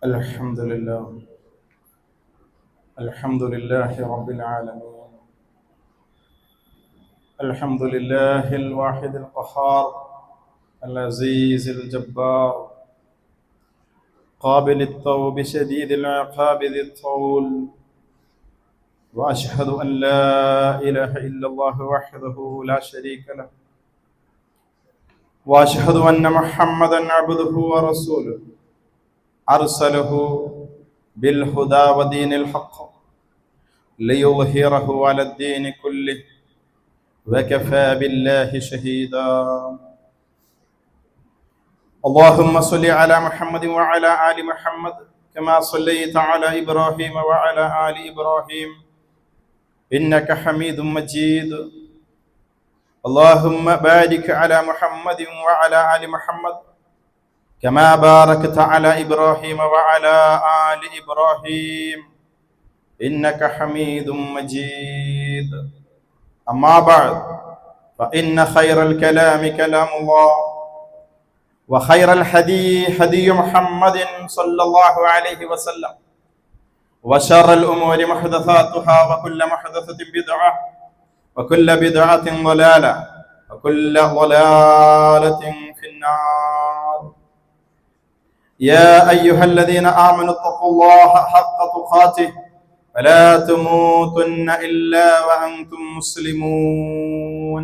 الحمد لله الحمد لله رب العالمين. الحمد لله الواحد القهار العزيز الجبار قابل التوب شديد العقاب ذي الطول. وأشهد أن لا إله إلا الله وحده لا شريك له، وأشهد أن محمدا عبده ورسوله أرسله بالهدى ودين الحق ليظهره على الدين كله وكفى بالله شهيدا. اللهم صل على محمد وعلى آل محمد كما صليت على إبراهيم وعلى آل إبراهيم إنك حميد مجيد. اللهم بارك على محمد وعلى آل محمد كما باركت على إبراهيم وعلى آل إبراهيم إنك حميد مجيد. أما بعد، فإن خير الكلام كلام الله، وخير الهدي هدي محمد صلى الله عليه وسلم، وشر الأمور محدثاتها، وكل محدثة بدعة، وكل بدعة ضلالة، وكل ضلالة في النار. يا أيها الذين آمنوا اتقوا الله حق تقاته ولا تموتن إلا وأنتم مسلمون.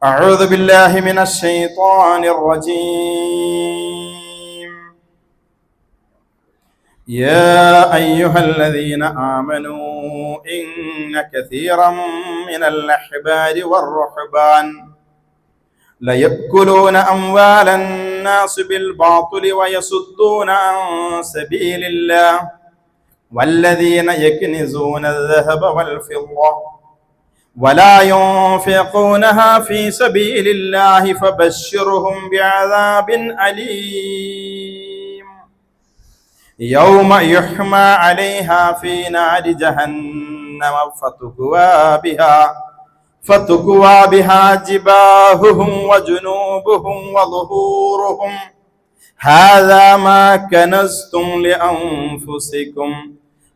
أعوذ بالله من الشيطان الرجيم. يا أيها الذين آمنوا إن كثيرا من الأحبار والرهبان ليأكلون أموال الناس بالباطل ويصدون عن سبيل الله والذين يكنزون الذهب والفضة ولا ينفقونها في سبيل الله فبشرهم بعذاب أليم يوم يحمى عليها في نار جهنم فتكوى بها جباههم وجنوبهم وظهورهم هذا ما كنزتم لأنفسكم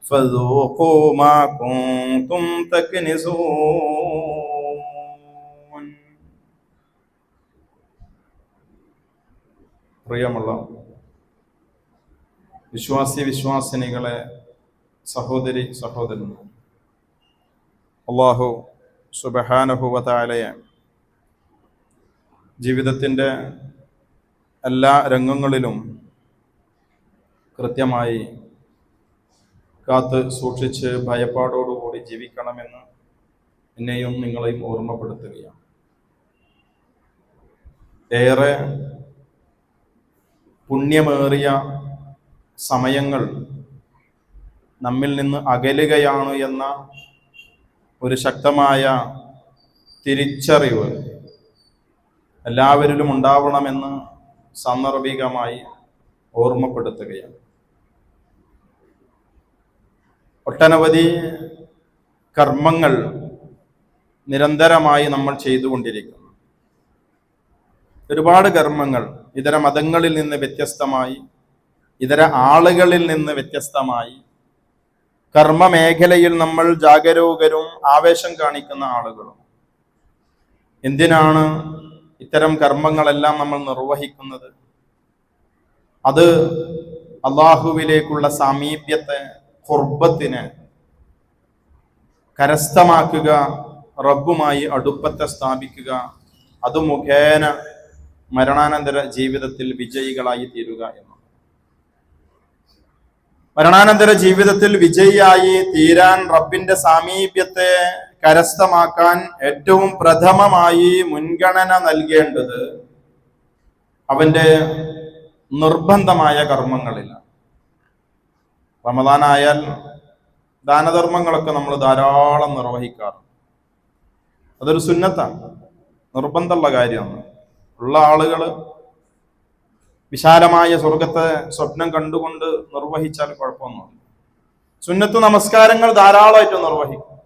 فذوقوا ما كنتم تكنزون. പ്രിയമുള്ള വിശ്വാസിനികളെ, സഹോദരി സഹോദരന്മാർ, അല്ലാഹു സുബ്ഹാനഹു വ തആലയെ ജീവിതത്തിൻ്റെ എല്ലാ രംഗങ്ങളിലും കൃത്യമായി കാത്ത് സൂക്ഷിച്ച് ഭയപ്പാടോടുകൂടി ജീവിക്കണമെന്ന് എന്നെയും നിങ്ങളെയും ഓർമ്മപ്പെടുത്തുകയാണ്. ഏറെ പുണ്യമേറിയ സമയങ്ങൾ നമ്മിൽ നിന്ന് അകലുകയാണ് എന്ന ഒരു ശക്തമായ തിരിച്ചറിവ് എല്ലാവരിലും ഉണ്ടാവണമെന്ന് സാന്ദർഭികമായി ഓർമ്മപ്പെടുത്തുകയാണ്. ഒട്ടനവധി കർമ്മങ്ങൾ നിരന്തരമായി നമ്മൾ ചെയ്തുകൊണ്ടിരിക്കുന്നു. ഒരുപാട് കർമ്മങ്ങൾ ഇതര മതങ്ങളിൽ നിന്ന് വ്യത്യസ്തമായി, ഇതര ആളുകളിൽ നിന്ന് വ്യത്യസ്തമായി, കർമ്മമേഖലയിൽ നമ്മൾ ജാഗരൂകരും ആവേശം കാണിക്കുന്ന ആളുകളും. എന്തിനാണ് ഇത്തരം കർമ്മങ്ങളെല്ലാം നമ്മൾ നിർവഹിക്കുന്നത്? അത് അള്ളാഹുവിലേക്കുള്ള സാമീപ്യത്തെ, ഖുർബത്തിനെ കരസ്ഥമാക്കുക, റബ്ബുമായി അടുപ്പത്തെ സ്ഥാപിക്കുക, അത് മുഖേന മരണാനന്തര ജീവിതത്തിൽ വിജയികളായി തീരുക എന്ന്. മരണാനന്തര ജീവിതത്തിൽ വിജയിയായി തീരാൻ, റബ്ബിന്റെ സാമീപ്യത്തെ കരസ്ഥമാക്കാൻ ഏറ്റവും പ്രഥമമായി മുൻഗണന നൽകേണ്ടത് അവന്റെ നിർബന്ധമായ കർമ്മങ്ങളില്ല. റമദാനായാൽ ദാനധർമ്മങ്ങളൊക്കെ നമ്മൾ ധാരാളം നിർവഹിക്കാറുണ്ട്. അതൊരു സുന്നത്താണ്, നിർബന്ധമുള്ള കാര്യമാണ്. ഉള്ള ആളുകൾ വിശാലമായ സ്വർഗത്തെ സ്വപ്നം കണ്ടുകൊണ്ട് നിർവഹിച്ചാൽ കുഴപ്പമൊന്നുമില്ല. സുന്നത്ത് നമസ്കാരങ്ങൾ ധാരാളമായിട്ട് നിർവഹിക്കും.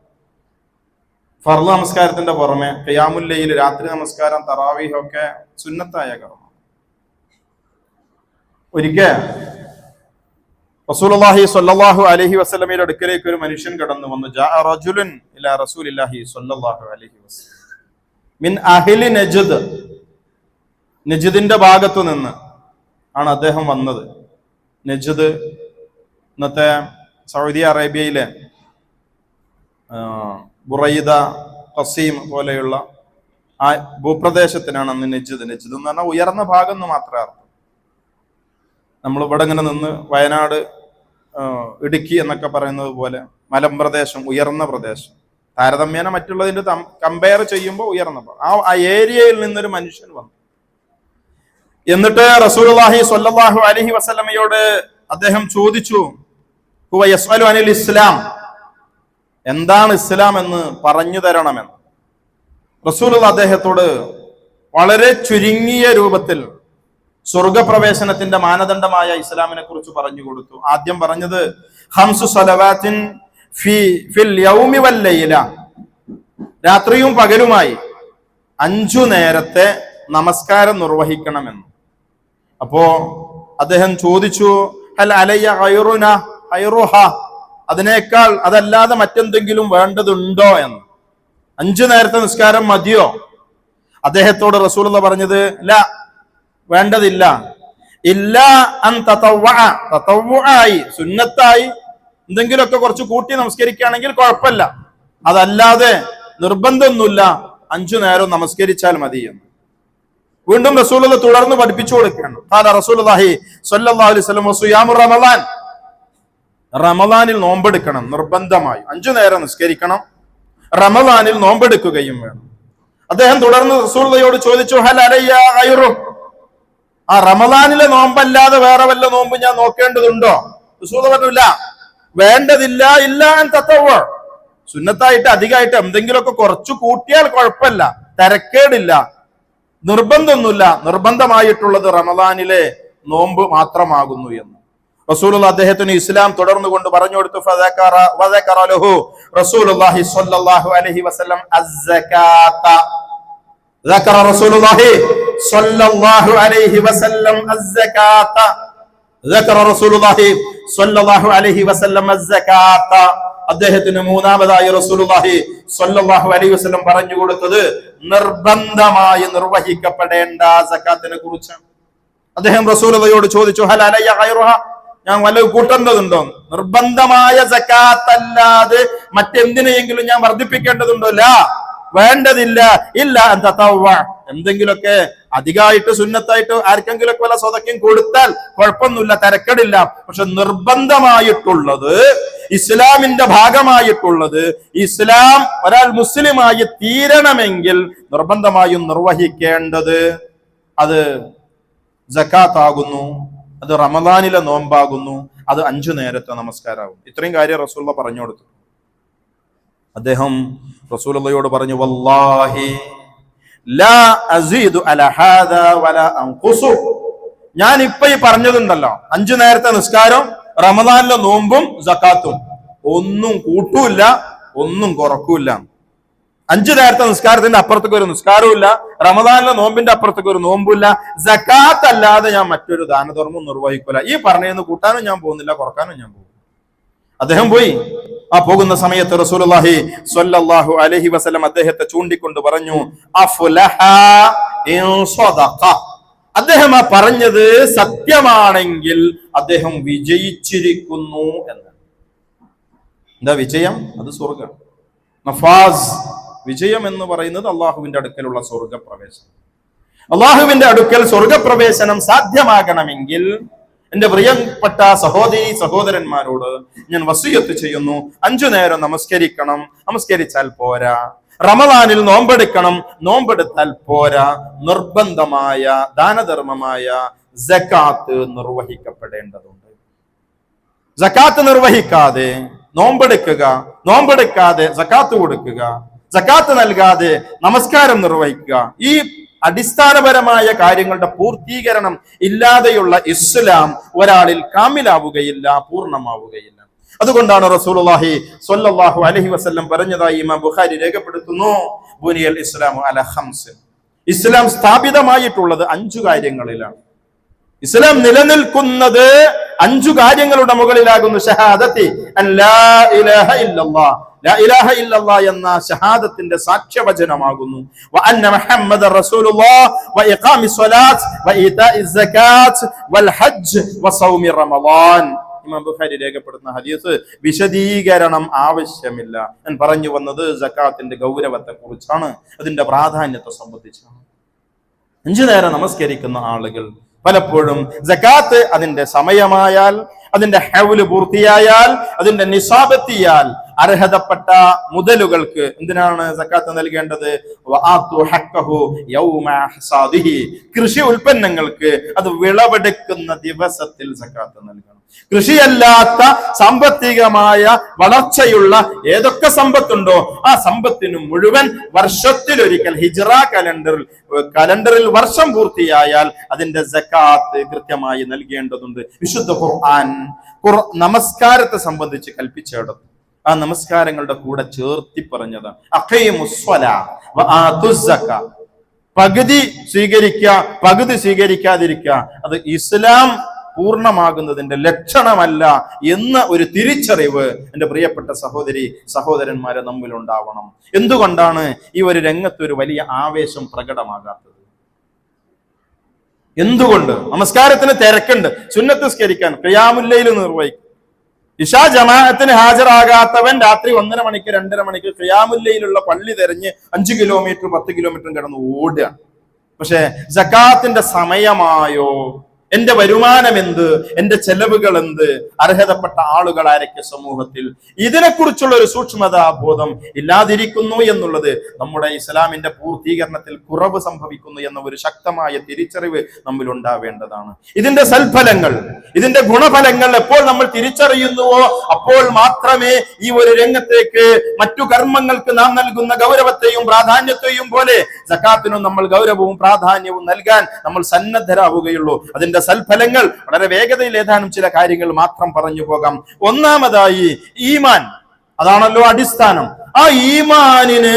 ഫർള് നമസ്കാരത്തിന്റെ പുറമെ ഖിയാമുൽ ലൈൽ, രാത്രി നമസ്കാരം, തറാവീഹ് ഒക്കെ സുന്നത്തായ കർമ്മം. ഒരിക്കൽ റസൂലുള്ളാഹി സ്വല്ലല്ലാഹു അലൈഹി വസല്ലമയുടെ അടുക്കലേക്ക് ഒരു മനുഷ്യൻ കടന്നു വന്നു. ജാഅ റജുലുൻ ഇലാ റസൂലില്ലാഹി സ്വല്ലല്ലാഹു അലൈഹി വസല്ലം മിൻ അഹ്ലി നജ്ദ്. നജ്ദിന്റെ ഭാഗത്തു നിന്ന് ആണ് അദ്ദേഹം വന്നത്. നജ്ദ് ഇന്നത്തെ സൗദി അറേബ്യയിലെ ബുറൈദ, ഖസീം പോലെയുള്ള ആ ഭൂപ്രദേശത്തിനാണ് അന്ന് നജ്ദ്. നജ്ദ് എന്ന് പറഞ്ഞാൽ ഉയർന്ന ഭാഗം എന്ന് മാത്രമേ അർത്ഥം. നമ്മളിവിടെ ഇങ്ങനെ നിന്ന് വയനാട്, ഇടുക്കി എന്നൊക്കെ പറയുന്നത് പോലെ മലമ്പ്രദേശം, ഉയർന്ന പ്രദേശം, താരതമ്യേന മറ്റുള്ളതിന്റെ കമ്പയർ ചെയ്യുമ്പോൾ ഉയർന്ന ആ ഏരിയയിൽ നിന്നൊരു മനുഷ്യൻ വന്നു. എന്നിട്ട് റസൂലുള്ളാഹി സ്വല്ലല്ലാഹു അലൈഹി വസല്ലമയോട് അദ്ദേഹം ചോദിച്ചു, ഹുവ യസ്അലു അനിൽ ഇസ്ലാം, എന്താണ് ഇസ്ലാം എന്ന് പറഞ്ഞു തരണമെന്ന്. റസൂലുള്ള അദ്ദേഹത്തോട് വളരെ ചുരുങ്ങിയ രൂപത്തിൽ സ്വർഗപ്രവേശനത്തിന്റെ മാനദണ്ഡമായ ഇസ്ലാമിനെ കുറിച്ച് പറഞ്ഞു കൊടുത്തു. ആദ്യം പറഞ്ഞത് ഖംസു സ്വലവാത്തിൻ ഫിൽ യൗമി വൽ ലൈല, രാത്രിയും പകലുമായി 5 നേരത്തെ നമസ്കാരം നിർവഹിക്കണമെന്ന്. അപ്പോ അദ്ദേഹം ചോദിച്ചു, ഹൽ അലയ്യ ഖൈറുന ഖൈറുഹ, അതിനേക്കാൾ അതല്ലാതെ മറ്റെന്തെങ്കിലും വേണ്ടതുണ്ടോ എന്ന്. 5 നേരത്തെ നിസ്കാരം മതിയോ? അദ്ദേഹത്തോട് റസൂലുള്ള പറഞ്ഞത് ല, വേണ്ടതില്ല. ഇല്ല അൻ തതവ്വുആയി, സുന്നത്തായി എന്തെങ്കിലുമൊക്കെ കുറച്ച് കൂട്ടി നമസ്കരിക്കുകയാണെങ്കിൽ കുഴപ്പമില്ല, അതല്ലാതെ നിർബന്ധമൊന്നുമില്ല, 5 നേരം നമസ്കരിച്ചാൽ മതി എന്ന്. വീണ്ടും റസൂലുള്ള തുടർന്ന് പഠിപ്പിച്ചു കൊടുക്കുകയാണ്. ഖാല റസൂലുള്ളാഹി സ്വല്ലല്ലാഹു അലൈഹി വസല്ലം വസിയാമു റമളാൻ, റമളാനിൽ നോമ്പെടുക്കണം നിർബന്ധമായി, 5 നേരം നിസ്കരിക്കണം, റമളാനിൽ നോമ്പെടുക്കുകയും വേണം. അദ്ദേഹം തുടർന്ന് റസൂലുള്ളയോട് ചോദിച്ചു, ഹൽ അലയ്യ ഖൈറു, ആ റമളാനിലെ നോമ്പല്ലാതെ വേറെ വല്ല നോമ്പ് ഞാൻ നോക്കേണ്ടതുണ്ടോ? റസൂൽ പറഞ്ഞില്ല, വേണ്ടതില്ല. ഇല്ല അൻ തതവ്വു, സുന്നത്തായിട്ട് അധികമായിട്ട് എന്തെങ്കിലുമൊക്കെ കുറച്ചു കൂട്ടിയാൽ കുഴപ്പമില്ല, തരക്കേടില്ല, നിർബന്ധമൊന്നുമില്ല, നിർബന്ധമായിട്ടുള്ളത് റമളാനിലെ നോമ്പ് മാത്രമാകുന്നു എന്ന് റസൂലുള്ള അദ്ദേഹത്തിന് ഇസ്ലാം തുടർന്നു കൊണ്ട് പറഞ്ഞു കൊടുത്തു. ഫദകറ ലഹു റസൂലുള്ളാഹി സ്വല്ലല്ലാഹു അലൈഹി വസല്ലം അസ്സകാത, ذكر رسول الله صلى الله عليه وسلم الزكاة، ذكر رسول الله صلى الله عليه وسلم الزكاة. അദ്ദേഹത്തിന് മൂന്നാമതായി റസൂലുള്ളാഹി സ്വല്ലല്ലാഹു അലൈഹി വസല്ലം പറഞ്ഞു കൊടുത്തത് നിർബന്ധമായി നിർവഹിക്കപ്പെടേണ്ട സക്കാത്തിനെ കുറിച്ചാണ്. അദ്ദേഹം റസൂലുള്ളാഹിയോട് ചോദിച്ചു, ഹൽ അലയ്യ ഖൈറുഹ, ഞാൻ വല്ലതും കൂട്ടേണ്ടതുണ്ടോ? നിർബന്ധമായ സക്കാത്ത് അല്ലാതെ മറ്റെന്തിനെയെങ്കിലും ഞാൻ വർദ്ധിപ്പിക്കേണ്ടതുണ്ടോ? ലാ, വേണ്ടതില്ല. ഇല്ല അൻ തതവ്വ, എന്തെങ്കിലുമൊക്കെ അധികമായിട്ട് സുന്നത്തായിട്ട് ആർക്കെങ്കിലൊക്കെ വല്ല സ്വതക്കും കൊടുത്താൽ കുഴപ്പമൊന്നുമില്ല, തരക്കേടില്ല. പക്ഷെ നിർബന്ധമായിട്ടുള്ളത്, ഇസ്ലാമിന്റെ ഭാഗമായിട്ടുള്ളത്, ഇസ്ലാം ഒരാൾ മുസ്ലിമായി തീരണമെങ്കിൽ നിർബന്ധമായും നിർവഹിക്കേണ്ടത് അത് സക്കാത്താകുന്നു, അത് റമദാനിലെ നോമ്പാകുന്നു, അത് 5 നേരത്തെ നമസ്കാരമാകും. ഇത്രയും കാര്യം റസൂലുള്ള പറഞ്ഞു കൊടുത്തു. അദ്ദേഹം റസൂലുള്ളാഹിയോട് പറഞ്ഞു, വല്ലാഹി ലാ അസീദു അലാ ഹാദാ വലാ അൻഖുസു, ഞാൻ ഇപ്പൊ ഈ പറഞ്ഞതുണ്ടല്ലോ, 5 നേരത്തെ നിസ്കാരം, റമദാനിലെ നോമ്പും സക്കാത്തും, ഒന്നും കൂട്ടൂല്ല, ഒന്നും കുറക്കൂല്ല. 5 നേരത്തെ നിസ്കാരത്തിന്റെ അപ്പുറത്തേക്ക് ഒരു നിസ്കാരവും, റമദാനിലെ നോമ്പിന്റെ അപ്പുറത്തേക്ക് ഒരു നോമ്പുമില്ല, സക്കാത്ത് അല്ലാതെ ഞാൻ മറ്റൊരു ദാനധർമ്മം നിർവഹിക്കൂല. ഈ പറഞ്ഞതെന്ന് കൂട്ടാനും ഞാൻ പോകുന്നില്ല, കുറക്കാനും ഞാൻ പോകും. അദ്ദേഹം പോയി. ആ പോകുന്ന സമയത്ത് റസൂലുള്ളാഹി സ്വല്ലല്ലാഹു അലൈഹി വസല്ലം അദ്ദേഹത്തെ ചൂണ്ടിക്കൊണ്ട് പറഞ്ഞു, അഫ്ലഹ ഇൻ സദഖ, അദ്ദേഹം ആ പറഞ്ഞത് സത്യമാണെങ്കിൽ അദ്ദേഹം വിജയിച്ചിരിക്കുന്നു എന്ന്. എന്താ വിജയം? അത് സ്വർഗം. നഫാസ്, വിജയം എന്ന് പറയുന്നത് അള്ളാഹുവിന്റെ അടുക്കലുള്ള സ്വർഗപ്രവേശനം. അള്ളാഹുവിന്റെ അടുക്കൽ സ്വർഗപ്രവേശനം സാധ്യമാകണമെങ്കിൽ എന്റെ പ്രിയപ്പെട്ട സഹോദരി സഹോദരന്മാരോട് ഞാൻ വസിയത്ത് ചെയ്യുന്നു, 5 നേരം നമസ്കരിക്കണം, നമസ്കരിച്ചാൽ പോരാ. റമദാനിൽ നോമ്പെടുക്കണം, നോമ്പെടുത്താൽ പോരാ. നിർബന്ധമായ ദാനധർമ്മമായ സക്കാത്ത് നിർവഹിക്കപ്പെടേണ്ടതുണ്ട്. സക്കാത്ത് നിർവഹിക്കാതെ നോമ്പെടുക്കുക, നോമ്പെടുക്കാതെ സക്കാത്ത് കൊടുക്കുക, സക്കാത്ത് നൽകാതെ നമസ്കാരം നിർവഹിക്കുക, ഈ അടിസ്ഥാനപരമായ കാര്യങ്ങളുടെ പൂർത്തീകരണം ഇല്ലാതെയുള്ള ഇസ്ലാം ഒരാളിൽ കാമിലാവുകയില്ല, പൂർണ്ണമാവുകയില്ല. അതുകൊണ്ടാണ് റസൂലുള്ളാഹി സ്വല്ലല്ലാഹു അലൈഹി വസല്ലം പറഞ്ഞതായി ഇമാം ബുഖാരി രേഖപ്പെടുത്തുന്നു, ബുനിയൽ ഇസ്ലാമു അലാ ഖംസ്, ഇസ്ലാം സ്ഥാപിതമായിട്ടുള്ളത് 5 കാര്യങ്ങളിലാണ്. ഇസ്ലാം നിലനിൽക്കുന്നത് 5 കാര്യങ്ങളുടെ മുകളിലാകുന്നു. ഷഹാദത്തി അൻ ലാ ഇലാഹ ഇല്ലല്ലാഹ്, ലാ ഇലാഹ ഇല്ലല്ലാഹ് എന്ന ഷഹാദത്തിന്റെ സാക്ഷ്യവചനമാകുന്നു. വ അന്ന മുഹമ്മദർ റസൂലുള്ളാഹ് വ ഇഖാമിസ് സ്വലാത്ത് വ ഈതാഇസ് സകാത്ത് വൽ ഹജ്ജ് വ സൗമി റമളാൻ. ഇമാം ബുഖാരി രേഖപ്പെടുത്തുന്ന ഹദീസ് വിശദീകരണം ആവശ്യമില്ല. ഞാൻ പറഞ്ഞു വന്നത് സകാത്തിന്റെ ഗൗരവത്തെ കുറിച്ചാണ്, അതിന്റെ പ്രാധാന്യത്തെ സംബന്ധിച്ചാണ്. 5 നേരം നമസ്കരിക്കുന്ന ആളുകൾ പലപ്പോഴും സകാത്ത് അതിന്റെ സമയമായാൽ, അതിന്റെ ഹൗല് പൂർത്തിയായാൽ, അതിന്റെ നിസാബെത്തിയാൽ അർഹതപ്പെട്ട മുതലുകൾക്ക് എന്തിനാണ് സകാത്ത് നൽകേണ്ടത്? കൃഷി ഉൽപ്പന്നങ്ങൾക്ക് അത് വിളവെടുക്കുന്ന ദിവസത്തിൽ സകാത്ത് നൽകണം. കൃഷിയല്ലാത്ത സാമ്പത്തികമായ വളർച്ചയുള്ള ഏതൊക്കെ സമ്പത്തുണ്ടോ ആ സമ്പത്തിന് മുഴുവൻ വർഷത്തിലൊരിക്കൽ ഹിജ്റ കലണ്ടറിൽ വർഷം പൂർത്തിയായാൽ അതിന്റെ സകാത്ത് കൃത്യമായി നൽകേണ്ടതുണ്ട്. വിശുദ്ധ ഖുർആൻ നമസ്കാരത്തെ സംബന്ധിച്ച് കൽപ്പിച്ചിടത്ത് ആ നമസ്കാരങ്ങളുടെ കൂടെ ചേർത്തി പറഞ്ഞതാണ് പകുതി സ്വീകരിക്കുക, പകുതി സ്വീകരിക്കാതിരിക്കുക. അത് ഇസ്ലാം പൂർണ്ണമാകുന്നതിന്റെ ലക്ഷണമല്ല എന്ന ഒരു തിരിച്ചറിവ് എന്റെ പ്രിയപ്പെട്ട സഹോദരന്മാരെ നമ്മിലുണ്ടാവണം. എന്തുകൊണ്ടാണ് ഈ ഒരു രംഗത്ത് ഒരു വലിയ ആവേശം പ്രകടമാകാത്തത്? എന്തുകൊണ്ട്? നമസ്കാരത്തിന് തിരക്കുണ്ട്, സുന്നത്ത് നിസ്കരിക്കാൻ, ഖിയാമുൽ ലൈൽ നിർവഹിക്കും. ഇശാ ജമാഅത്തിന് ഹാജരാകാത്തവൻ രാത്രി 1:30 മണിക്ക് 2:30 മണിക്ക് ഖിയാമുൽ ലൈലുള്ള പള്ളി തെരഞ്ഞ് 5 കിലോമീറ്റർ 10 കിലോമീറ്റർ കിടന്ന് ഓടുക. പക്ഷെ സകാത്തിന്റെ സമയമായോ, എന്റെ വരുമാനം എന്ത്, എന്റെ ചെലവുകൾ എന്ത്, അർഹതപ്പെട്ട ആളുകൾ ആരൊക്കെ സമൂഹത്തിൽ, ഇതിനെക്കുറിച്ചുള്ള ഒരു സൂക്ഷ്മതാബോധം ഇല്ലാതിരിക്കുന്നു എന്നുള്ളത് നമ്മുടെ ഇസ്ലാമിന്റെ പൂർത്തീകരണത്തിൽ കുറവ് സംഭവിക്കുന്നു എന്ന ഒരു ശക്തമായ തിരിച്ചറിവ് നമ്മിൽ ഉണ്ടാവേണ്ടതാണ്. ഇതിന്റെ സൽഫലങ്ങൾ, ഇതിന്റെ ഗുണഫലങ്ങൾ എപ്പോൾ നമ്മൾ തിരിച്ചറിയുന്നുവോ അപ്പോൾ മാത്രമേ ഈ ഒരു രംഗത്തേക്ക് മറ്റു കർമ്മങ്ങൾക്ക് നാം നൽകുന്ന ഗൗരവത്തെയും പ്രാധാന്യത്തെയും പോലെ സകാത്തിനും നമ്മൾ ഗൗരവവും പ്രാധാന്യവും നൽകാൻ നമ്മൾ സന്നദ്ധരാവുകയുള്ളൂ. അതിന്റെ സൽഫലങ്ങൾ വളരെ വേഗതയിൽ ഏതാനും ചില കാര്യങ്ങൾ മാത്രം പറഞ്ഞു പോകാം. ഒന്നാമതായി ഈമാൻ, അതാണല്ലോ അടിസ്ഥാനം. ആ ഈമാനിന്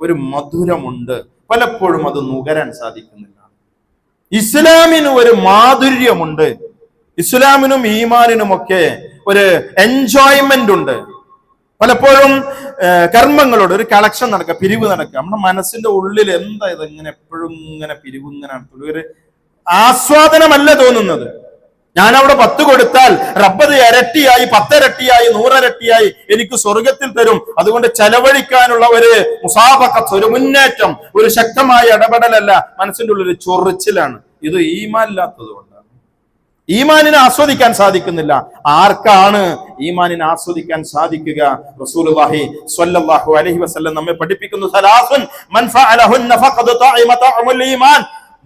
ഒരു മധുരമുണ്ട്, പലപ്പോഴും അത് നുകരാൻ സാധിക്കുന്നില്ല. ഇസ്ലാമിന് ഒരു മാധുര്യമുണ്ട്, ഇസ്ലാമിനും ഈമാനിനുമൊക്കെ ഒരു എൻജോയ്മെന്റ് ഉണ്ട്. പലപ്പോഴും കർമ്മങ്ങളോട് ഒരു കളക്ഷൻ നടക്കുക, പിരിവ് നടക്കുക. നമ്മുടെ മനസ്സിന്റെ ഉള്ളിൽ എന്താ ഇതെങ്ങനെ എപ്പോഴും ഇങ്ങനെ പിരിവ് ഇങ്ങനെ ഒരു ആസ്വാദനമല്ല തോന്നുന്നത്. ഞാൻ അവിടെ 10 കൊടുത്താൽ റബ്ബത് ഇരട്ടിയായി, 10 ഇരട്ടിയായി, 100 ഇരട്ടിയായി എനിക്ക് സ്വർഗത്തിൽ തരും. അതുകൊണ്ട് ചെലവഴിക്കാനുള്ള ഒരു മുസാബഖത്ത്, ഒരു മുന്നേറ്റം, ഒരു ശക്തമായ ഇടപെടലല്ല, മനസ്സിന്റെ ഉള്ളിൽ ഒരു ചൊറിച്ചിലാണ്. ഇത് ഈമാനില്ലാത്തത് കൊണ്ടാണ്. ഈമാനിനെ ആസ്വദിക്കാൻ സാധിക്കുന്നില്ല. ആർക്കാണ് ഈമാനിനെ ആസ്വദിക്കാൻ സാധിക്കുക? റസൂലുള്ളാഹി സ്വല്ലല്ലാഹു അലൈഹി വസല്ലം നമ്മെ പഠിപ്പിക്കുന്നു, സലാസുൻ മൻ ഫഅലഹുന്ന ഫഖദ് തഅമ തഅമുൽ ഈമാൻ.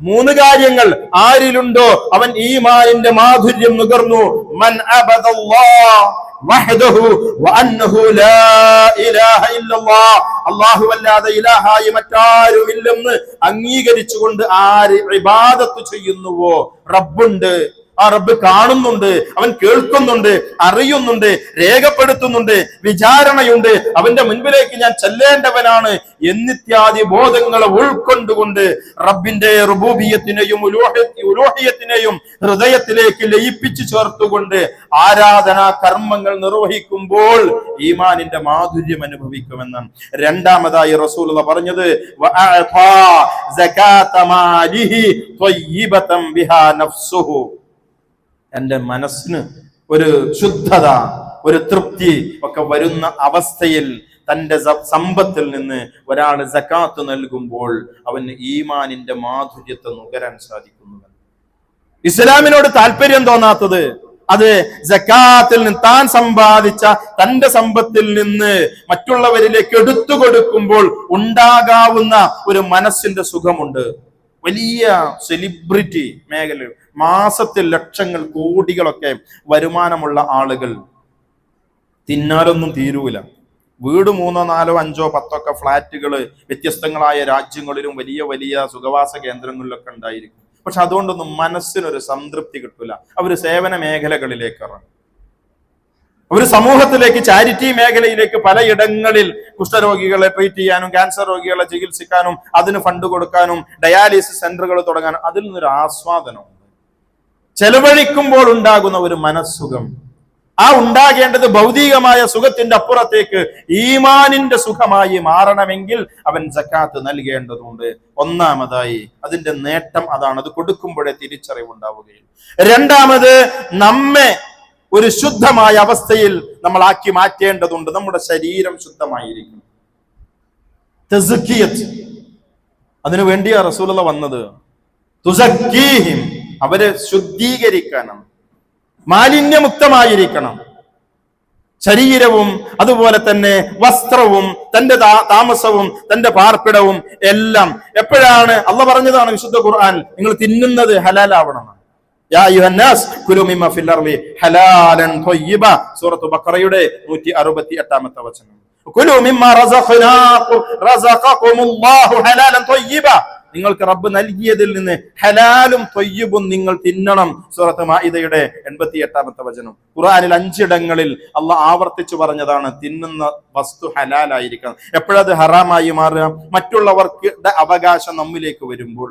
3 കാര്യങ്ങൾ ആരിലുണ്ടോ അവൻ ഈമാനിന്റെ മാധുര്യം നുകർന്നു. മൻ അബദല്ലാഹ് വഹ്ദഹു വഅന്നഹു ലാ ഇലാഹ ഇല്ലല്ലാഹ്, അല്ലാഹുവല്ലാതെ ഇലാഹായി മറ്റാരുമില്ലെന്ന് അംഗീകരിച്ചുകൊണ്ട് ആര് ഇബാദത്ത് ചെയ്യുന്നുവോ, റബ്ബുണ്ട്, ആ റബ്ബ് കാണുന്നുണ്ട്, അവൻ കേൾക്കുന്നുണ്ട്, അറിയുന്നുണ്ട്, രേഖപ്പെടുത്തുന്നുണ്ട്, വിചാരണയുണ്ട്, അവന്റെ മുൻപിലേക്ക് ഞാൻ ചെല്ലേണ്ടവനാണ് എന്നിത്യാദി ബോധങ്ങളെ ഉൾക്കൊണ്ടുകൊണ്ട് റബ്ബിന്റെ റുബൂബിയത്തിനെയും ഉലൂഹിയത്തിനെയും ഹൃദയത്തിലേക്ക് ലയിപ്പിച്ചു ചേർത്തുകൊണ്ട് ആരാധനാ കർമ്മങ്ങൾ നിർവഹിക്കുമ്പോൾ ഈമാനിന്റെ മാധുര്യം അനുഭവിക്കുമെന്നാണ്. രണ്ടാമതായി റസൂലുള്ളാഹി പറഞ്ഞത് വഅഅതാ സകാത മാലിഹി ത്വയ്യിബതൻ ബിഹാ നഫ്സുഹു. എന്റെ മനസ്സിന് ഒരു ശുദ്ധത, ഒരു തൃപ്തി ഒക്കെ വരുന്ന അവസ്ഥയിൽ തന്റെ സമ്പത്തിൽ നിന്ന് ഒരാൾ സകാത്ത് നൽകുമ്പോൾ അവന് ഈമാനിന്റെ മാധുര്യത്തെ നുകരാൻ സാധിക്കുന്നു. ഇസ്ലാമിനോട് താല്പര്യം തോന്നാത്തത് അത് സകാത്തിൽ നിന്ന് താൻ സമ്പാദിച്ച തന്റെ സമ്പത്തിൽ നിന്ന് മറ്റുള്ളവരിലേക്ക് എടുത്തു കൊടുക്കുമ്പോൾ ഉണ്ടാകാവുന്ന ഒരു മനസ്സിന്റെ സുഖമുണ്ട്. വലിയ സെലിബ്രിറ്റി മേഖല, മാസത്തിൽ ലക്ഷങ്ങൾ കോടികളൊക്കെ വരുമാനമുള്ള ആളുകൾ തിന്നാലൊന്നും തീരൂല. വീട് 3, 4, 5, 10 ഫ്ലാറ്റുകള് വ്യത്യസ്തങ്ങളായ രാജ്യങ്ങളിലും വലിയ വലിയ സുഖവാസ കേന്ദ്രങ്ങളിലൊക്കെ ഉണ്ടായിരിക്കും. പക്ഷെ അതുകൊണ്ടൊന്നും മനസ്സിനൊരു സംതൃപ്തി കിട്ടൂല. അവര് സേവന മേഖലകളിലേക്ക് ഇറങ്ങും, ഒരു സമൂഹത്തിലേക്ക്, ചാരിറ്റി മേഖലയിലേക്ക്, പലയിടങ്ങളിൽ കുഷ്ഠരോഗികളെ ട്രീറ്റ് ചെയ്യാനും ക്യാൻസർ രോഗികളെ ചികിത്സിക്കാനും അതിന് ഫണ്ട് കൊടുക്കാനും ഡയാലിസിസ് സെന്ററുകൾ തുടങ്ങാനും അതിൽ നിന്നൊരു ആസ്വാദനമുണ്ട്. ചെലവഴിക്കുമ്പോൾ ഉണ്ടാകുന്ന ഒരു മനസ്സുഖം, ആ ഉണ്ടാകേണ്ടത് ഭൗതികമായ സുഖത്തിന്റെ അപ്പുറത്തേക്ക് ഈമാനിന്റെ സുഖമായി മാറണമെങ്കിൽ അവൻ സക്കാത്ത് നൽകേണ്ടതുണ്ട്. ഒന്നാമതായി അതിന്റെ നേട്ടം അതാണ്. അത് കൊടുക്കുമ്പോഴേ തിരിച്ചറിവുണ്ടാവുകയും. രണ്ടാമത്, നമ്മെ ഒരു ശുദ്ധമായ അവസ്ഥയിൽ നമ്മൾ ആക്കി മാറ്റേണ്ടതുണ്ട്. നമ്മുടെ ശരീരം ശുദ്ധമായിരിക്കണം. തസ്കിയത്ത്, അതിനു വേണ്ടിയാ റസൂലുള്ളാഹി വന്നത്. തുസക്കീഹിം, അവരെ ശുദ്ധീകരിക്കണം, മാലിന്യമുക്തമായിരിക്കണം ശരീരവും, അതുപോലെ തന്നെ വസ്ത്രവും, തന്റെ താമസവും, തന്റെ പാർപ്പിടവും എല്ലാം. എപ്പോഴാണ്? അള്ളാഹ് പറഞ്ഞതാണ് വിശുദ്ധ ഖുർആൻ, നിങ്ങൾ തിന്നുന്നത് ഹലാലാവണം. യാ അയ്യുഹന്നാസ് കുലൂ മിമ്മ ഫിൽ അർളി ഹലാലൻ ത്വയ്യിബ, സൂറത്ത് ബഖറയുടെ 168-ാമത്തെ വചനം. കുലൂ മിമ്മ റസഖകുമുല്ലാഹു ഹലാലൻ ത്വയ്യിബ, നിങ്ങൾക്ക് റബ്ബ് നൽകിയതിൽ നിന്ന് ഹലാലും ത്വയ്യിബും നിങ്ങൾ തിന്നണം. സൂറത്ത് മാഇദയുടെ 88-ാമത്തെ വചനം. ഖുർആനിൽ 5 ഇടങ്ങളിൽ അള്ളാഹ് ആവർത്തിച്ചു പറഞ്ഞതാണ് തിന്നുന്ന വസ്തു ഹലാലായിരിക്കണം. എപ്പോഴത് ഹറാമായി മാറുക? മറ്റുള്ളവർക്ക് അവകാശം നമ്മിലേക്ക് വരുമ്പോൾ.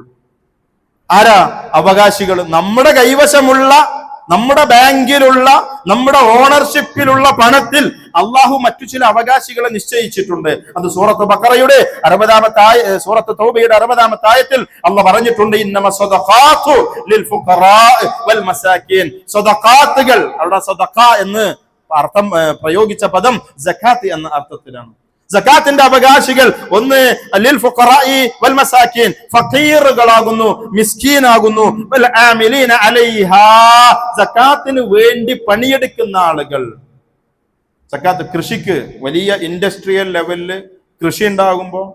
ആരാ അവകാശികൾ? നമ്മുടെ കൈവശമുള്ള, നമ്മുടെ ബാങ്കിലുള്ള, നമ്മുടെ ഓണർഷിപ്പിലുള്ള പണത്തിൽ അള്ളാഹു മറ്റു ചില അവകാശികളെ നിശ്ചയിച്ചിട്ടുണ്ട്. അത് സൂറത്ത് ബഖറയുടെ 60-ാമത്തെ സൂറത്ത് തൗബയുടെ 60-ാമത്തെ ആയത്തിൽ അള്ളാഹ് പറഞ്ഞിട്ടുണ്ട്, ഇന്നമ സ്വദഖാതു ലിൽ ഫുഖറാ വൽ മസാകിൻ. സ്വദഖാത്തുകൾ, അവിടെ സ്വദഖ എന്ന് അർത്ഥം പ്രയോഗിച്ച പദം സകാത്ത് എന്ന അർത്ഥത്തിലാണ്. സകാത്തിന്റെ അവകാശികൾ ഒന്ന് ലിൽ ഫുഖറാഇ വൽ മസാകിൻ, ഫഖീറുകളാകുന്നു, മിസ്കീനാകുന്നു, വൽ ആമിലീന അലൈഹാ, സകാത്തിന് വേണ്ടി പണിയെടുക്കുന്ന ആളുകൾ. സക്കാത്ത് കൃഷിക്ക് വലിയ ഇൻഡസ്ട്രിയൽ ലെവലില് കൃഷി ഉണ്ടാകുമ്പോൾ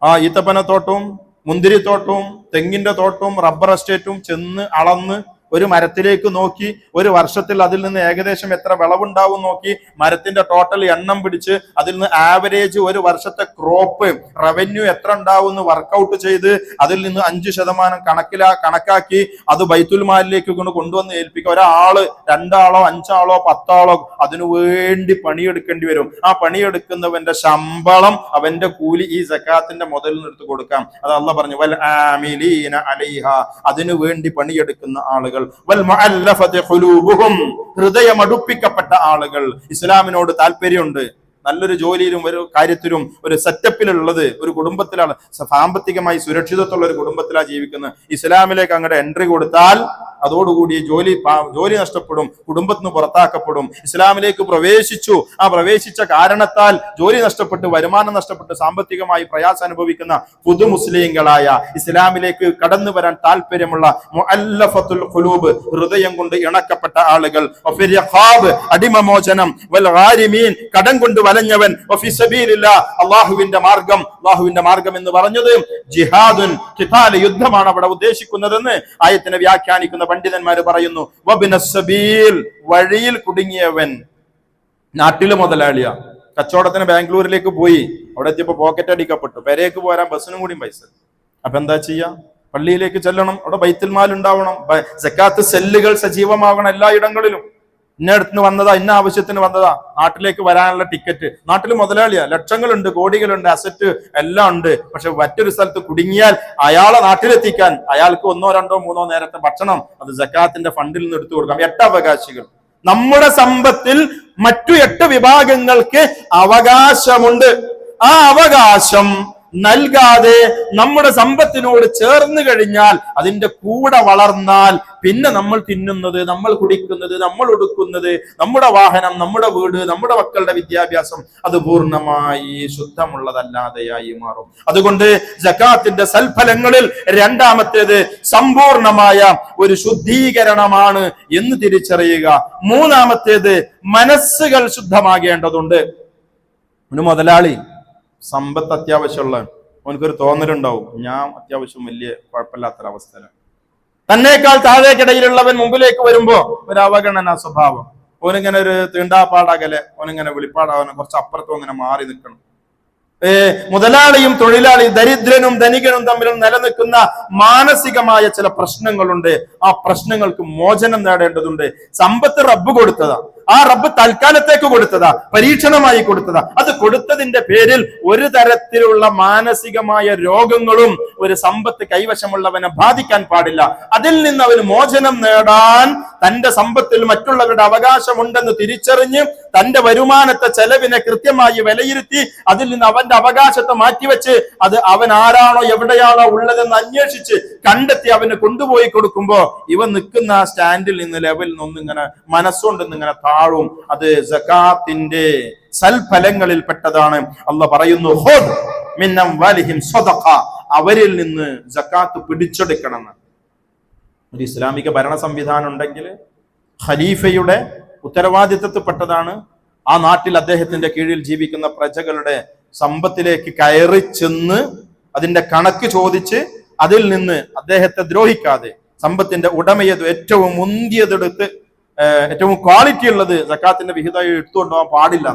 ആ ഈത്തപ്പനത്തോട്ടവും മുന്തിരിത്തോട്ടവും തെങ്ങിന്റെ തോട്ടവും റബ്ബർ എസ്റ്റേറ്റും ചെന്ന് അളന്ന് ഒരു മരത്തിലേക്ക് നോക്കി ഒരു വർഷത്തിൽ അതിൽ നിന്ന് ഏകദേശം എത്ര വിളവുണ്ടാവും നോക്കി മരത്തിന്റെ ടോട്ടൽ എണ്ണം പിടിച്ച് അതിൽ നിന്ന് ആവറേജ് ഒരു വർഷത്തെ ക്രോപ്പ് റവന്യൂ എത്ര ഉണ്ടാവും എന്ന് വർക്കൗട്ട് ചെയ്ത് അതിൽ നിന്ന് 5% കണക്കാക്കി അത് ബൈത്തുൽ മാലിലേക്ക് കൊണ്ടുവന്ന് ഏൽപ്പിക്കുക. ഒരാള് 2 ആളോ 5 ആളോ 10 ആളോ അതിനു വേണ്ടി പണിയെടുക്കേണ്ടി വരും. ആ പണിയെടുക്കുന്നവന്റെ ശമ്പളം അവന്റെ കൂലി ഈ സക്കാത്തിന്റെ മുതലിൽ നിന്ന് എടുത്ത് കൊടുക്കാം. അത് അള്ളാഹ് പറഞ്ഞു, വൽ ആമിലീന അലൈഹ, അതിനു വേണ്ടി പണിയെടുക്കുന്ന ആളുകൾ, വൽ മുഅല്ലഫതി ഖുലൂബുഹും, ഹൃദയമടുപ്പിക്കപ്പെട്ട ആളുകൾ. ഇസ്ലാമിനോട് താല്പര്യമുണ്ട്, നല്ലൊരു ജോലിയിലും ഒരു കാര്യത്തിലും ഒരു സെറ്റപ്പിലുള്ളത് ഒരു കുടുംബത്തിലാണ്, സാമ്പത്തികമായി സുരക്ഷിതത്വമുള്ള ഒരു കുടുംബത്തിലാണ് ജീവിക്കുന്നത്. ഇസ്ലാമിലേക്ക് അങ്ങോട്ട് എൻട്രി കൊടുത്താൽ അതോടുകൂടി ജോലി നഷ്ടപ്പെടും, കുടുംബത്തിൽ നിന്ന് പുറത്താക്കപ്പെടും. ഇസ്ലാമിലേക്ക് പ്രവേശിച്ചു, ആ പ്രവേശിച്ച കാരണത്താൽ ജോലി നഷ്ടപ്പെട്ട് വരുമാനം നഷ്ടപ്പെട്ട് സാമ്പത്തികമായി പ്രയാസം അനുഭവിക്കുന്ന പുതു മുസ്ലിങ്ങളായ ഇസ്ലാമിലേക്ക് കടന്നു വരാൻ താല്പര്യമുള്ള മുഅല്ലഫത്തുൽ ഖുലൂബ്, ഹൃദയം കൊണ്ട് ഇണക്കപ്പെട്ട ആളുകൾ, അടിമമോചനം, വൽ ഗാരിമീൻ, കടം കൊണ്ട് വലഞ്ഞവൻ, വഫി സബീലില്ലാഹ്, അല്ലാഹുവിന്റെ മാർഗം. അല്ലാഹുവിന്റെ മാർഗം എന്ന് പറഞ്ഞത് ജിഹാദുൻ, ഖിതാൽ, യുദ്ധമാണ് അവിടെ ഉദ്ദേശിക്കുന്നതെന്ന് ആയത്തിനെ വ്യാഖ്യാനിക്കുന്ന പണ്ഡിതന്മാര് പറയുന്നു. വബ്നസ് സബീൽ, വഴിയിൽ കുടുങ്ങിയവൻ. നാട്ടില് മുതലാളിയാ, കച്ചവടത്തിന് ബാംഗ്ലൂരിലേക്ക് പോയി, അവിടെ എത്തിയപ്പോ പോക്കറ്റ് അടിക്കപ്പെട്ടു, പെരേക്ക് പോരാൻ ബസ്സിനും കൂടി പൈസ. അപ്പൊ എന്താ ചെയ്യാ? പള്ളിയിലേക്ക് ചെല്ലണം, അവിടെ ബൈത്തുൽ മാൽ ഉണ്ടാവണം, സക്കാത്ത് സെല്ലുകൾ സജീവമാകണം എല്ലായിടങ്ങളിലും. ഇന്ന അടുത്ത് വന്നതാ, ഇന്ന ആവശ്യത്തിന് വന്നതാ, നാട്ടിലേക്ക് വരാനുള്ള ടിക്കറ്റ്. നാട്ടിൽ മുതലാളിയാ, ലക്ഷങ്ങളുണ്ട്, കോടികളുണ്ട്, അസറ്റ് എല്ലാം ഉണ്ട്. പക്ഷെ മറ്റൊരു സ്ഥലത്ത് കുടുങ്ങിയാൽ അയാളെ നാട്ടിലെത്തിക്കാൻ അയാൾക്ക് 1, 2, 3 നേരത്തെ ഭക്ഷണം അത് സക്കാത്തിന്റെ ഫണ്ടിൽ നിന്ന് എടുത്തു കൊടുക്കാം. 8 അവകാശികൾ. നമ്മുടെ സമ്പത്തിൽ മറ്റു 8 വിഭാഗങ്ങൾക്ക് അവകാശമുണ്ട്. ആ അവകാശം നൽകാതെ നമ്മുടെ സമ്പത്തിനോട് ചേർന്ന് കഴിഞ്ഞാൽ, അതിന്റെ കൂടെ വളർന്നാൽ, പിന്നെ നമ്മൾ തിന്നുന്നത്, നമ്മൾ കുടിക്കുന്നത്, നമ്മൾ ഉടുക്കുന്നത്, നമ്മുടെ വാഹനം, നമ്മുടെ വീട്, നമ്മുടെ മക്കളുടെ വിദ്യാഭ്യാസം അത് പൂർണ്ണമായി ശുദ്ധമുള്ളതല്ലാതെയായി മാറും. അതുകൊണ്ട് സക്കാത്തിന്റെ സൽഫലങ്ങളിൽ രണ്ടാമത്തേത് സമ്പൂർണമായ ഒരു ശുദ്ധീകരണമാണ് എന്ന് തിരിച്ചറിയുക. മൂന്നാമത്തേത് മനസ്സുകൾ ശുദ്ധമാകേണ്ടതുണ്ട്. ഒരു മുതലാളി സമ്പത്ത് അത്യാവശ്യമുള്ള അവനക്കൊരു തോന്നലുണ്ടാവും, ഞാൻ അത്യാവശ്യം വലിയ കുഴപ്പമില്ലാത്തൊരവസ്ഥയിലാണ്. തന്നേക്കാൾ താഴേക്കിടയിലുള്ളവൻ മുമ്പിലേക്ക് വരുമ്പോ ഒരു അവഗണന സ്വഭാവം, ഓനിങ്ങനെ ഒരു തീണ്ടാപ്പാടകലെ, ഓനിങ്ങനെ വിളിപ്പാടാവനെ കുറച്ച് അപ്പുറത്തും അങ്ങനെ മാറി നിൽക്കണം. മുതലാളിയും തൊഴിലാളിയും, ദരിദ്രനും ധനികനും തമ്മിൽ നിലനിൽക്കുന്ന മാനസികമായ ചില പ്രശ്നങ്ങളുണ്ട്. ആ പ്രശ്നങ്ങൾക്ക് മോചനം നേടേണ്ടതുണ്ട്. സമ്പത്ത് റബ്ബ് കൊടുത്തതാ, ആ റബ്ബ് തൽക്കാലത്തേക്ക് കൊടുത്തതാ, പരീക്ഷണമായി കൊടുത്തതാ. അത് കൊടുത്തതിന്റെ പേരിൽ ഒരു തരത്തിലുള്ള മാനസികമായ രോഗങ്ങളും ഒരു സമ്പത്ത് കൈവശമുള്ളവനെ ബാധിക്കാൻ പാടില്ല. അതിൽ നിന്ന് അവന് മോചനം നേടാൻ തന്റെ സമ്പത്തിൽ മറ്റുള്ളവരുടെ അവകാശമുണ്ടെന്ന് തിരിച്ചറിഞ്ഞ് തന്റെ വരുമാനത്തെ ചെലവിനെ കൃത്യമായി വിലയിരുത്തി അതിൽ നിന്ന് അവന്റെ അവകാശത്തെ മാറ്റിവെച്ച് അത് അവൻ ആരാണോ എവിടെയാണോ ഉള്ളതെന്ന് അന്വേഷിച്ച് കണ്ടെത്തി അവന് കൊണ്ടുപോയി കൊടുക്കുമ്പോ ഇവൻ നിൽക്കുന്ന സ്റ്റാൻഡിൽ നിന്ന് ലെവലിൽ നിന്നിങ്ങനെ മനസ്സുകൊണ്ടിങ്ങനെ താഴും. അത് സകാത്തിന്റെ സൽഫലങ്ങളിൽ പെട്ടതാണ്. അല്ലാഹ് പറയുന്നു, ഖുദ് മിൻ അംവാലിഹിം സദഖ, അവരിൽ നിന്ന് സകാത്ത് പിടിച്ചെടുക്കണം. ഒരു ഇസ്ലാമിക ഭരണ സംവിധാനം ഉണ്ടെങ്കിൽ ഖലീഫയുടെ ഉത്തരവാദിത്തത്തിൽപ്പെട്ടതാണ് ആ നാട്ടിൽ അദ്ദേഹത്തിന്റെ കീഴിൽ ജീവിക്കുന്ന പ്രജകളുടെ സമ്പത്തിലേക്ക് കയറി ചെന്ന് അതിന്റെ കണക്ക് ചോദിച്ച് അതിൽ നിന്ന് അദ്ദേഹത്തെ ദ്രോഹിക്കാതെ സമ്പത്തിന്റെ ഉടമയത് ഏറ്റവും മുന്തിയതെടുത്ത് ഏറ്റവും ക്വാളിറ്റി ഉള്ളത് സക്കാത്തിന്റെ വിഹിതമായി എടുത്തുകൊണ്ടുപോകാൻ പാടില്ല.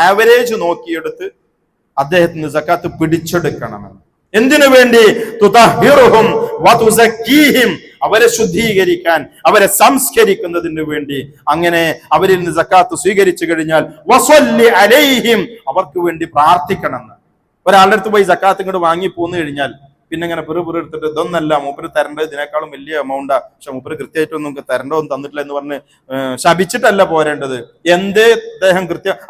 ആവറേജ് നോക്കിയെടുത്ത് അദ്ദേഹത്തിന് സക്കാത്ത് പിടിച്ചെടുക്കണമെന്ന്. എന്തിനു വേണ്ടി? തുതഹിറുഹും വതുസക്കീഹിം, അവരെ ശുദ്ധീകരിക്കാൻ, അവരെ സംസ്കരിക്കുന്നതിന് വേണ്ടി. അങ്ങനെ അവരിൽ നിന്ന് സക്കാത്ത് സ്വീകരിച്ചു കഴിഞ്ഞാൽ വസല്ലി അലൈഹിം, അവർക്ക് വേണ്ടി പ്രാർത്ഥിക്കണമെന്ന്. ഒരാളുടെ അടുത്ത് പോയി സക്കാത്ത് ഇങ്ങോട്ട് വാങ്ങി പോന്നു കഴിഞ്ഞാൽ പിന്നെ ഇങ്ങനെ പെറുപെറു എടുത്തിട്ട് ഇതൊന്നല്ല മൂപ്പര് തരേണ്ടത്, ഇതിനേക്കാളും വലിയ എമൗണ്ടാ, പക്ഷെ മൂപ്പര് കൃത്യമായിട്ടൊന്നും തരേണ്ടതൊന്നും തന്നിട്ടില്ല എന്ന് പറഞ്ഞ് ശപിച്ചിട്ടല്ല പോരേണ്ടത്. എന്തേ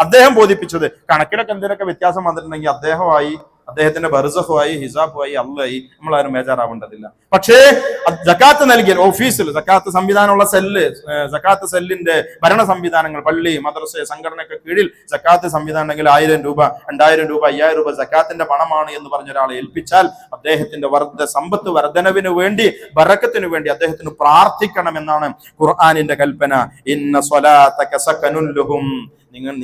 അദ്ദേഹം ബോധിപ്പിച്ചത് കണക്കിലൊക്കെ എന്തെങ്കിലുമൊക്കെ വ്യത്യാസം വന്നിട്ടുണ്ടെങ്കിൽ അദ്ദേഹത്തിന്റെ ബർസഖുമായി ഹിസാബുമായി അള്ളായി നമ്മളാരും ബേജാറാവേണ്ടതില്ല. പക്ഷേ സക്കാത്ത് നൽകിയാൽ ഓഫീസിൽ സക്കാത്ത് സംവിധാനമുള്ള സക്കാത്ത് സെല്ലിന്റെ ഭരണ സംവിധാനങ്ങൾ, പള്ളി, മദ്രസ, സംഘടനയ്ക്ക് കീഴിൽ സക്കാത്ത് സംവിധാനം ഉണ്ടെങ്കിൽ 1000 രൂപ, 2000 രൂപ, 5000 രൂപ സക്കാത്തിന്റെ പണമാണ് എന്ന് പറഞ്ഞ ഒരാളെ ഏൽപ്പിച്ചാൽ അദ്ദേഹത്തിന്റെ സമ്പത്ത് വർധനവിന് വേണ്ടി, ബറക്കത്തിന് വേണ്ടി അദ്ദേഹത്തിന് പ്രാർത്ഥിക്കണമെന്നാണ് ഖുർആനിന്റെ കൽപ്പന. ഇന്ന സ്വലാതക സകനുൽ ലഹും,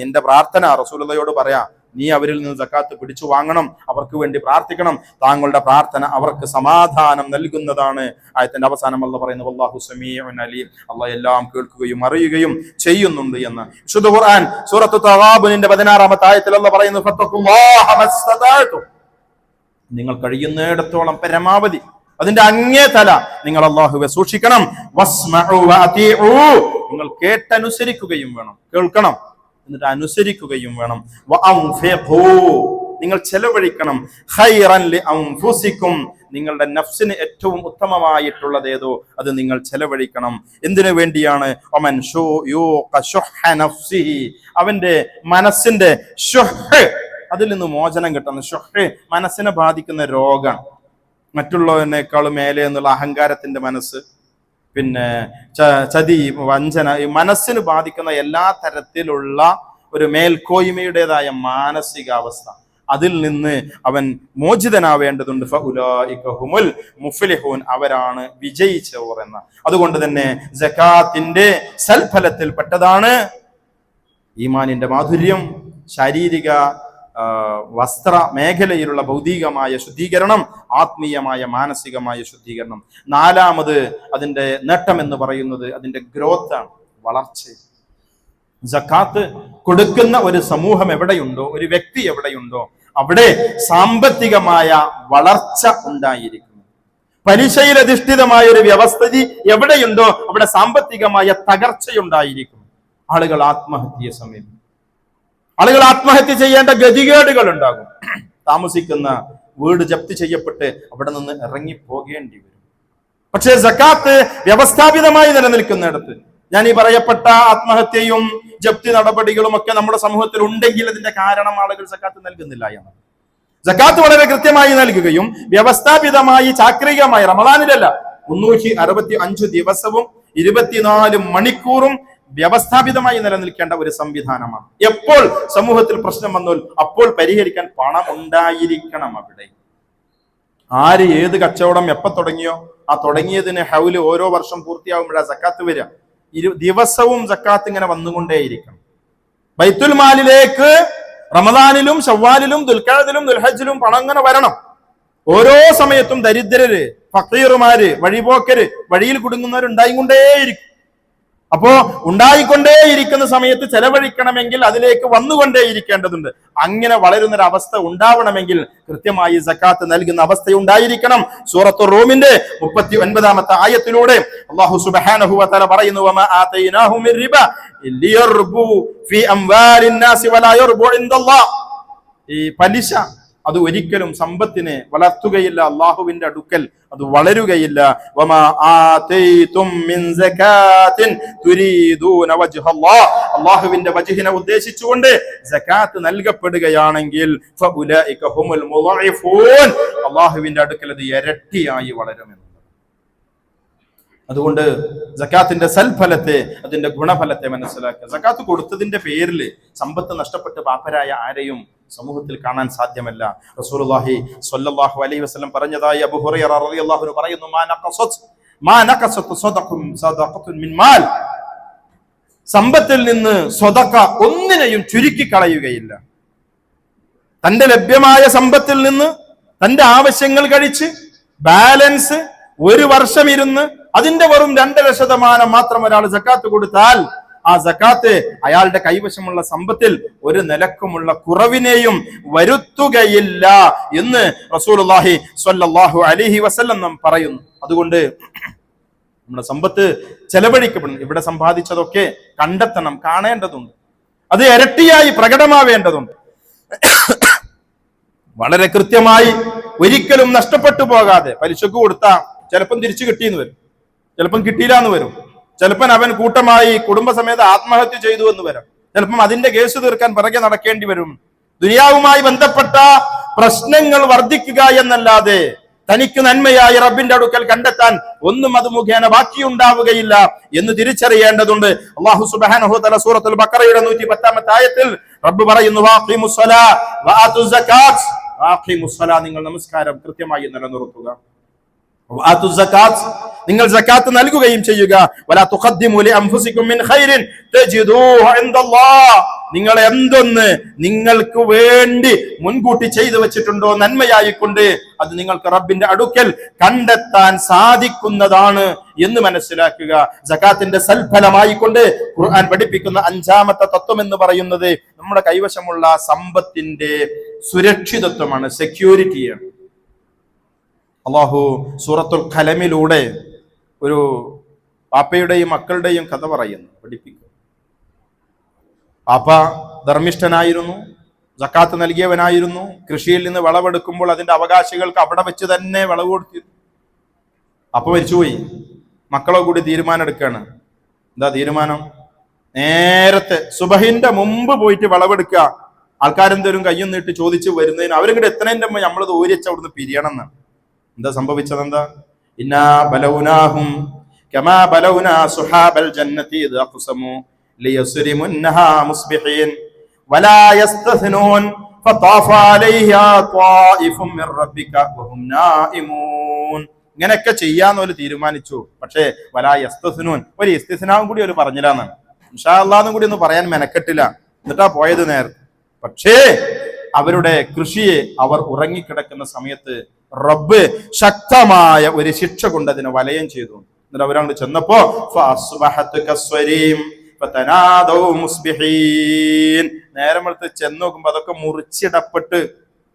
നിന്റെ പ്രാർത്ഥന റസൂലുള്ളാഹിയോട് പറയാ, നീ അവരിൽ നിന്ന് സക്കാത്ത് പിടിച്ചു വാങ്ങണം, അവർക്ക് വേണ്ടി പ്രാർത്ഥിക്കണം. താങ്കളുടെ പ്രാർത്ഥന അവർക്ക് സമാധാനം നൽകുന്നതാണ്. ആയത്തിന്റെ അവസാനം അല്ലാഹു പറയുന്നു, വല്ലാഹു സമീഉൻ അലീം, അല്ലാഹു എല്ലാം കേൾക്കുകയും അറിയുകയും ചെയ്യുന്നുണ്ട് എന്ന്. വിശുദ്ധ ഖുർആൻ സൂറത്തു തഗാബുനിന്റെ 16-ാമത്തെ ആയത്തിൽ അല്ലാഹു പറയുന്നു, ഫത്തഖുല്ലാഹ മസ്തതഅതു, നിങ്ങൾ കഴിയുന്നിടത്തോളം പരമാവധി അതിന്റെ അങ്ങേ തല നിങ്ങൾ അല്ലാഹുവെ സൂക്ഷിക്കണം. വസ്മഉ വഅതീഉ, നിങ്ങൾ കേട്ടനുസരിക്കുകയും വേണം, കേൾക്കണം എന്നിട്ട് അനുസരിക്കുകയും വേണം. വഅൻഫിഖൂ, നിങ്ങൾ ചെലവഴിക്കണം. ഖൈറൻ ലിഅൻഫുസികും, നിങ്ങളുടെ നഫ്സിന് ഏറ്റവും ഉത്തമമായിട്ടുള്ളത് ഏതോ അത് നിങ്ങൾ ചെലവഴിക്കണം. എന്തിനു വേണ്ടിയാണ്? ഒമൻ യൂഖ ശുഹ്ഹ നഫ്സിഹി, അവന്റെ മനസ്സിന്റെ ശുഹ്, അതിൽ നിന്ന് മോചനം കിട്ടുന്ന. ശുഹ് മനസ്സിനെ ബാധിക്കുന്ന രോഗം, മറ്റുള്ളവനേക്കാളും മേലെ എന്നുള്ള അഹങ്കാരത്തിന്റെ മനസ്സ്, പിന്നെ ചതി, വഞ്ചന, ഈ മനസ്സിന് ബാധിക്കുന്ന എല്ലാ തരത്തിലുള്ള ഒരു മേൽക്കോയ്മയുടേതായ മാനസികാവസ്ഥ, അതിൽ നിന്ന് അവൻ മോചിതനാവേണ്ടതുണ്ട്. ഫഉലൈക ഹുമുൽ മുഫ്ലിഹൂൻ, അവരാണ് വിജയിച്ചവർ എന്ന. അതുകൊണ്ട് തന്നെ സകാത്തിന്റെ സൽഫലത്തിൽ പെട്ടതാണ് ഈമാനിന്റെ മാധുര്യം, ശാരീരിക വസ്ത്ര മേഖലയിലുള്ള ഭൗതികമായ ശുദ്ധീകരണം, ആത്മീയമായ മാനസികമായ ശുദ്ധീകരണം. 4ാമത് അതിന്റെ നേട്ടം എന്ന് പറയുന്നത് അതിന്റെ ഗ്രോത്ത് ആണ്, വളർച്ച. സക്കാത്ത് കൊടുക്കുന്ന ഒരു സമൂഹം എവിടെയുണ്ടോ, ഒരു വ്യക്തി എവിടെയുണ്ടോ അവിടെ സാമ്പത്തികമായ വളർച്ച ഉണ്ടായിരിക്കും. പലിശയിലധിഷ്ഠിതമായ ഒരു വ്യവസ്ഥിതി എവിടെയുണ്ടോ അവിടെ സാമ്പത്തികമായ തകർച്ചയുണ്ടായിരിക്കും. ആളുകൾ ആത്മഹത്യയെ സമീപിക്കും, ആളുകൾ ആത്മഹത്യ ചെയ്യേണ്ട ഗതികേടുകൾ ഉണ്ടാകും. താമസിക്കുന്ന വീട് ജപ്തി ചെയ്യപ്പെട്ട് അവിടെ നിന്ന് ഇറങ്ങി പോകേണ്ടി വരും. പക്ഷേ സക്കാത്ത് വ്യവസ്ഥാപിതമായി നിലനിൽക്കുന്നിടത്ത്, ഞാൻ ഈ പറയപ്പെട്ട ആത്മഹത്യയും ജപ്തി നടപടികളും ഒക്കെ നമ്മുടെ സമൂഹത്തിൽ ഉണ്ടെങ്കിൽ അതിന്റെ കാരണം ആളുകൾ സക്കാത്ത് നൽകുന്നില്ല എന്നാണ്. സക്കാത്ത് വളരെ കൃത്യമായി നൽകുകയും വ്യവസ്ഥാപിതമായി ചാക്രികമായി റമദാനിലല്ല 365 ദിവസവും 24 മണിക്കൂറും വ്യവസ്ഥാപിതമായി നിലനിൽക്കേണ്ട ഒരു സംവിധാനമാണ്. എപ്പോൾ സമൂഹത്തിൽ പ്രശ്നം വന്നാൽ അപ്പോൾ പരിഹരിക്കാൻ പണം ഉണ്ടായിരിക്കണം. അവിടെ ആര് ഏത് കച്ചവടം എപ്പോ തുടങ്ങിയോ ആ തുടങ്ങിയതിന് ഹൗല് ഓരോ വർഷം പൂർത്തിയാകുമ്പോഴാണ് സക്കാത്ത് വരിക. ദിവസവും സക്കാത്ത് ഇങ്ങനെ വന്നുകൊണ്ടേയിരിക്കണം. ബൈത്തുൽ മാലിലേക്ക് റമദാനിലും ശവ്വാലിലും ദുൽഖഅദിലും ദുൽഹജ്ജിലും പണം ഇങ്ങനെ വരണം. ഓരോ സമയത്തും ദരിദ്രര്, ഫഖീറുമാര്, വഴിപോക്കര്, വഴിയിൽ കുടുങ്ങുന്നവരുണ്ടായിക്കൊണ്ടേയിരിക്കും. അപ്പോ ഉണ്ടായിക്കൊണ്ടേയിരിക്കുന്ന സമയത്ത് ചെലവഴിക്കണമെങ്കിൽ അതിലേക്ക് വന്നുകൊണ്ടേയിരിക്കേണ്ടതുണ്ട്. അങ്ങനെ വളരുന്നൊരു അവസ്ഥ ഉണ്ടാവണമെങ്കിൽ കൃത്യമായി സക്കാത്ത് നൽകുന്ന അവസ്ഥ ഉണ്ടായിരിക്കണം. സൂറത്തുർ റൂമിന്റെ 39-ാമത്തെ ആയത്തിലൂടെ അല്ലാഹു സുബ്ഹാനഹു വ തആല പറയുന്നു, വമാ ആതൈനാഹു മിർ റിബ ലിയർബു ഫീ അംവാലിൻ നാസി വലാ യർബു ഇൻദല്ലാഹ്. ഈ പലിശ അത് ഒരിക്കലും സമ്പത്തിനെ വളർത്തുകയില്ല, അള്ളാഹുവിന്റെ അടുക്കൽ അത് വളരുകയില്ല. വമാ ആതൈതും മിൻ സകാത്തിൻ തുരീദൂന വജ്ഹല്ലാഹ്. അള്ളാഹുവിന്റെ വജ്ഹിനെ ഉദ്ദേശിച്ചുകൊണ്ട് സകാത്ത് നൽകപ്പെടുകയാണെങ്കിൽ ഫഉലൈക ഹുമുൽ മുളഇഫൂൻ. അള്ളാഹുവിന്റെ അടുക്കൽ അത് ഇരട്ടിയായി വളരുമെന്ന്. അതുകൊണ്ട് സക്കാത്തിന്റെ സൽഫലത്തെ, അതിന്റെ ഗുണഫലത്തെ മനസ്സിലാക്കുക. സക്കാത്ത് കൊടുത്തതിന്റെ പേരിൽ സമ്പത്ത് നഷ്ടപ്പെട്ട് പാപ്പരായ ആരെയും സമൂഹത്തിൽ കാണാൻ സാധ്യമല്ല. റസൂലുള്ളാഹി സ്വല്ലല്ലാഹു അലൈഹി വസല്ലം പറഞ്ഞതായി അബൂ ഹുറൈറ റളിയല്ലാഹു അൻഹു പറയുന്നു, മാ നഖസത് സദഖത്തുൻ മിൻ മാൽ. സമ്പത്തിൽ നിന്ന് സ്വതക്ക ഒന്നിനെയും ചുരുക്കി കളയുകയില്ല. തന്റെ ലഭ്യമായ സമ്പത്തിൽ നിന്ന് തന്റെ ആവശ്യങ്ങൾ കഴിച്ച് ബാലൻസ് ഒരു വർഷം ഇരുന്ന് അതിന്റെ വെറും 2% മാത്രം ഒരാൾ സക്കാത്ത് കൊടുത്താൽ ആ സക്കാത്ത് അയാളുടെ കൈവശമുള്ള സമ്പത്തിൽ ഒരു നിലക്കുമുള്ള കുറവിനെയും വരുത്തുകയില്ല എന്ന് റസൂലുള്ളാഹി സ്വല്ലല്ലാഹു അലൈഹി വസല്ലം നാം പറയുന്നു. അതുകൊണ്ട് നമ്മുടെ സമ്പത്ത് ചെലവഴിക്കപ്പെടുന്നു. ഇവിടെ സമ്പാദിച്ചതൊക്കെ കണ്ടെത്തണം, കാണേണ്ടതുണ്ട്. അത് ഇരട്ടിയായി പ്രകടമാവേണ്ടതുണ്ട്. വളരെ കൃത്യമായി, ഒരിക്കലും നഷ്ടപ്പെട്ടു പോകാതെ. പലിശക്ക് കൊടുത്താൽ ചിലപ്പം തിരിച്ചു കിട്ടിയെന്ന് വരും, ചിലപ്പം കിട്ടിയില്ല എന്ന് വരും. ചിലപ്പം അവൻ കൂട്ടമായി കുടുംബസമേത ആത്മഹത്യ ചെയ്തു എന്ന് വരാം. ചിലപ്പം അതിന്റെ കേസ് തീർക്കാൻ പിറകെ നടക്കേണ്ടി വരും. ദുനിയാവുമായി ബന്ധപ്പെട്ട പ്രശ്നങ്ങൾ വർദ്ധിക്കുക എന്നല്ലാതെ തനിക്ക് നന്മയായി റബ്ബിന്റെ അടുക്കൽ കണ്ടെത്താൻ ഒന്നും അത് മുഖേന ബാക്കിയുണ്ടാവുകയില്ല എന്ന് തിരിച്ചറിയേണ്ടതുണ്ട്. അല്ലാഹു സുബ്ഹാനഹു വ തആല സൂറത്തുൽ ബഖറയുടെ 110-ാമത്തെ ആയത്തിൽ റബ്ബ് പറയുന്നു, വഅഖീമുസ്സലാ വആതുസ്സകാത്ത്. വഅഖീമുസ്സലാ, നിങ്ങൾ നമസ്കാരം കൃത്യമായി നിലനിർത്തുക. നിങ്ങൾ സക്കാത്ത് നൽകുകയും ചെയ്യുക. വലാ തുഖദ്ദിമു ലിഅൻഫുസികും മിൻ ഖൈറിൻ തജിദൂഹു ഇൻദല്ലാഹ്. നിങ്ങൾ എന്തൊന്ന് നിങ്ങൾക്ക് വേണ്ടി മുൻകൂട്ടി ചെയ്തു വെച്ചിട്ടുണ്ടോ നന്മയായിക്കൊണ്ട്, അത് നിങ്ങൾക്ക് റബ്ബിന്റെ അടുക്കൽ കണ്ടെത്താൻ സാധിക്കുന്നതാണ് എന്ന് മനസ്സിലാക്കുക. സക്കാത്തിന്റെ സൽഫലമായിക്കൊണ്ട് ഖുർആൻ പഠിപ്പിക്കുന്ന 5-ാമത്തെ തത്വം എന്ന് പറയുന്നത് നമ്മുടെ കൈവശമുള്ള സമ്പത്തിന്റെ സുരക്ഷിതത്വമാണ്, സെക്യൂരിറ്റിയാണ്. അല്ലാഹു സൂറത്തുൽ ഖലമിലൂടെ ഒരു പാപ്പയുടെയും മക്കളുടെയും കഥ പറയുന്നു, പഠിപ്പിക്കും. പാപ്പ ധർമ്മിഷ്ഠനായിരുന്നു, സക്കാത്ത് നൽകിയവനായിരുന്നു. കൃഷിയിൽ നിന്ന് വിളവെടുക്കുമ്പോൾ അതിന്റെ അവകാശികൾക്ക് അവിടെ വെച്ച് തന്നെ വിളവ് കൊടുത്തിരുന്നു. അപ്പൊ മരിച്ചുപോയി. മക്കളെ കൂടി തീരുമാനം എടുക്കുകയാണ്. എന്താ തീരുമാനം? നേരത്തെ സുബഹിന്റെ മുമ്പ് പോയിട്ട് വിളവെടുക്കുക. ആൾക്കാരെന്തേലും കയ്യും നീട്ടി ചോദിച്ച് വരുന്നതിന് അവരിങ്ങോട്ട് എത്തണേന്റെ മുമ്പ് നമ്മളത് ഓരിച്ച് അവിടുന്ന് പിരിയണം എന്നാണ്. എന്താ സംഭവിച്ചത്? എന്താ? ഇന്നാ ബലൗനാഹും കമാ ബലൗനാ സുഹാബൽ ജന്നതി ഇദ ഖസമു ലിയസ്രിമുന്നഹാ മുസ്ബിഹീൻ വലാ യസ്തസ്നൂൻ ഫതാഫ അലൈഹാ ത്വായിഫും മിർ റബ്ബിക വഹും നായിമൂൻ. ഇങ്ങനെയൊക്കെ ചെയ്യാന്ന് ഒരു തീരുമാനിച്ചു. പക്ഷേ വലാ യസ്തസ്നൂൻ, ഒരു ഇസ്തിസ്നാവും കൂടി ഒരു പറഞ്ഞില്ലാന്നാണ്. ഇൻഷാ അല്ലാഹ് കൂടി ഒന്ന് പറയാൻ മെനക്കെട്ടില്ല, എന്നിട്ടാ പോയത് നേരത്തെ. പക്ഷേ അവരുടെ കൃഷിയെ അവർ ഉറങ്ങിക്കിടക്കുന്ന സമയത്ത് റബ്ബ് ശക്തമായ ഒരു ശിക്ഷ കൊണ്ട് അതിനെ വലയം ചെയ്തു. എന്നിട്ട് അവരങ്ങോട്ട് ചെന്നപ്പോ നേരം എടുത്ത് ചെന്ന് നോക്കുമ്പോ അതൊക്കെ മുറിച്ചിടപ്പെട്ട്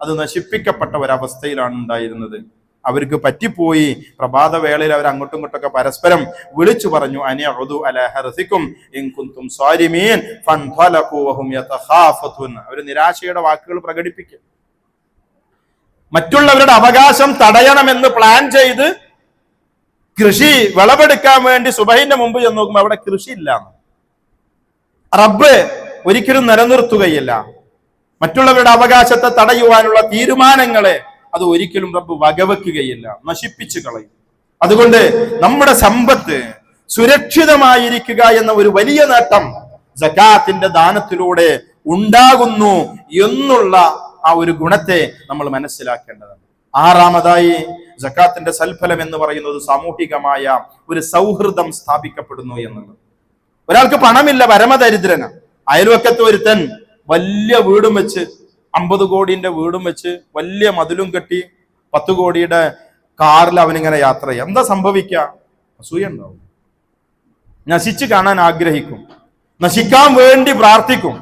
അത് നശിപ്പിക്കപ്പെട്ട ഒരവസ്ഥയിലാണ് ഉണ്ടായിരുന്നത്. അവർക്ക് പറ്റിപ്പോയി. പ്രഭാത വേളയിൽ അവർ അങ്ങോട്ടും ഇങ്ങോട്ടൊക്കെ പരസ്പരം വിളിച്ചു പറഞ്ഞു, അനിഅദു അലാ ഹർസികും ഇൻ കുൻതും സാരിമീൻ ഫൻതലഖു വഹും യതഖാഫതുൻ. അവർ നിരാശയുടെ വാക്കുകൾ പ്രകടിപ്പിക്കും. മറ്റുള്ളവരുടെ അവകാശം തടയണമെന്ന് പ്ലാൻ ചെയ്ത് കൃഷി വിളവെടുക്കാൻ വേണ്ടി സുബഹിന്റെ മുമ്പ് ചെന്ന് നോക്കുമ്പോൾ അവിടെ കൃഷി ഇല്ല. റബ്ബ് ഒരിക്കലും നിലനിർത്തുകയില്ല. മറ്റുള്ളവരുടെ അവകാശത്തെ തടയുവാനുള്ള തീരുമാനങ്ങളെ അത് ഒരിക്കലും റബ്ബ് വകവെക്കുകയില്ല, നശിപ്പിച്ചു കളയും. അതുകൊണ്ട് നമ്മുടെ സമ്പത്ത് സുരക്ഷിതമായിരിക്കുക എന്ന ഒരു വലിയ നേട്ടം സക്കാത്തിന്റെ ദാനത്തിലൂടെ ഉണ്ടാകുന്നു എന്നുള്ള ആ ഒരു ഗുണത്തെ നമ്മൾ മനസ്സിലാക്കേണ്ടതാണ്. 6-ാമതായി സക്കാത്തിന്റെ സൽഫലം എന്ന് പറയുന്നത് സാമൂഹികമായ ഒരു സൗഹൃദം സ്ഥാപിക്കപ്പെടുന്നു എന്നുള്ളത്. ഒരാൾക്ക് പണമില്ല, പരമദരിദ്രന്, അയൽവക്കത്ത് ഒരുത്തൻ വലിയ വീടും വെച്ച് 50 കോടിന്റെ വീടും വെച്ച് വലിയ മതിലും കെട്ടി 10 കോടിയുടെ കാറിൽ അവനിങ്ങനെ യാത്ര ചെയ്യാം. എന്താ സംഭവിക്കുക? അസൂയ ഉണ്ടാവും. നശിച്ചു കാണാൻ ആഗ്രഹിക്കും, നശിക്കാൻ വേണ്ടി പ്രാർത്ഥിക്കും.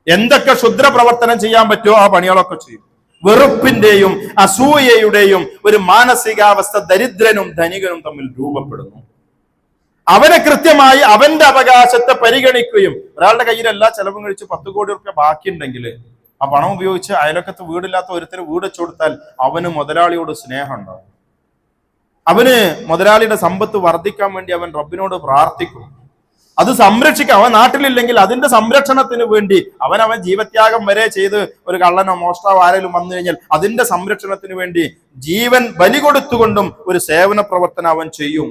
എന്തൊക്കെ ക്ഷുദ്ര പ്രവർത്തനം ചെയ്യാൻ പറ്റുമോ ആ പണികളൊക്കെ ചെയ്യും. വെറുപ്പിന്റെയും അസൂയയുടെയും ഒരു മാനസികാവസ്ഥ ദരിദ്രനും ധനികനും തമ്മിൽ രൂപപ്പെടുന്നു. അവനെ കൃത്യമായി അവന്റെ അവകാശത്തെ പരിഗണിക്കുകയും, ഒരാളുടെ കയ്യിൽ എല്ലാ ചെലവും കഴിച്ച് 10 കോടി റുപ്യ ബാക്കിയുണ്ടെങ്കിൽ ആ പണം ഉപയോഗിച്ച് അയലക്കത്ത് വീടില്ലാത്ത ഒരുത്തര് വീട് വെച്ചു കൊടുത്താൽ അവന് മുതലാളിയോട് സ്നേഹം ഉണ്ടാവും. അവന് മുതലാളിയുടെ സമ്പത്ത് വർദ്ധിക്കാൻ വേണ്ടി അവൻ റബ്ബിനോട് പ്രാർത്ഥിക്കും. അത് സംരക്ഷിക്കാം. അവൻ നാട്ടിലില്ലെങ്കിൽ അതിന്റെ സംരക്ഷണത്തിന് വേണ്ടി അവൻ ജീവത്യാഗം വരെ ചെയ്ത് ഒരു കള്ളനോ മോഷ്ടാവോ ആരെങ്കിലും വന്നു കഴിഞ്ഞാൽ അതിന്റെ സംരക്ഷണത്തിന് വേണ്ടി ജീവൻ ബലി കൊടുത്തുകൊണ്ടും ഒരു സേവന പ്രവർത്തനം അവൻ ചെയ്യും.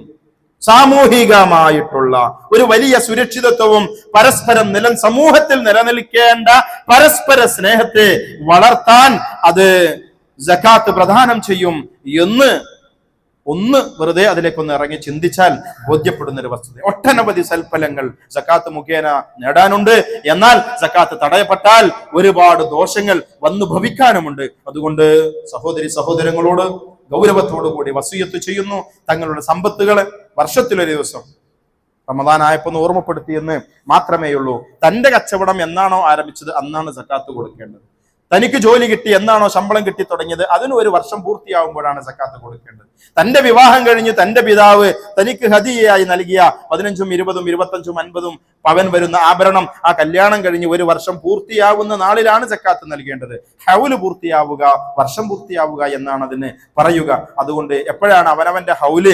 സാമൂഹികമായിട്ടുള്ള ഒരു വലിയ സുരക്ഷിതത്വവും പരസ്പരം സമൂഹത്തിൽ നിലനിൽക്കേണ്ട പരസ്പര സ്നേഹത്തെ വളർത്താൻ അത് സകാത്ത് പ്രദാനം ചെയ്യും എന്ന് ഒന്ന് വെറുതെ അതിലേക്കൊന്ന് ഇറങ്ങി ചിന്തിച്ചാൽ ബോധ്യപ്പെടുന്ന ഒരു വസ്തുത. ഒട്ടനവധി സൽഫലങ്ങൾ സക്കാത്ത് മുഖേന നേടാനുണ്ട്. എന്നാൽ സക്കാത്ത് തടയപ്പെട്ടാൽ ഒരുപാട് ദോഷങ്ങൾ വന്നു ഭവിക്കാനുമുണ്ട്. അതുകൊണ്ട് സഹോദരി സഹോദരങ്ങളോട് ഗൗരവത്തോടു കൂടി വസിയത്ത് ചെയ്യുന്നു, തങ്ങളുടെ സമ്പത്തുകളെ വർഷത്തിലൊരു ദിവസം റമദാൻ ആയപ്പോ ഒന്ന് ഓർമ്മപ്പെടുത്തിയെന്ന് മാത്രമേ ഉള്ളൂ. തന്റെ കച്ചവടം എന്നാണോ ആരംഭിച്ചത് അന്നാണ് സക്കാത്ത് കൊടുക്കേണ്ടത്. തനിക്ക് ജോലി കിട്ടി എന്നാണോ ശമ്പളം കിട്ടി തുടങ്ങിയത് അതിന് ഒരു വർഷം പൂർത്തിയാവുമ്പോഴാണ് സക്കാത്ത് കൊടുക്കേണ്ടത്. തന്റെ വിവാഹം കഴിഞ്ഞ് തന്റെ പിതാവ് തനിക്ക് ഹദിയയായി നൽകിയ 15, 20, 25, 50 പവൻ വരുന്ന ആഭരണം ആ കല്യാണം കഴിഞ്ഞ് ഒരു വർഷം പൂർത്തിയാവുന്ന നാളിലാണ് സക്കാത്ത് നൽകേണ്ടത്. ഹൗല് പൂർത്തിയാവുക, വർഷം പൂർത്തിയാവുക എന്നാണ് അതിന് പറയുക. അതുകൊണ്ട് എപ്പോഴാണ് അവനവന്റെ ഹൗല്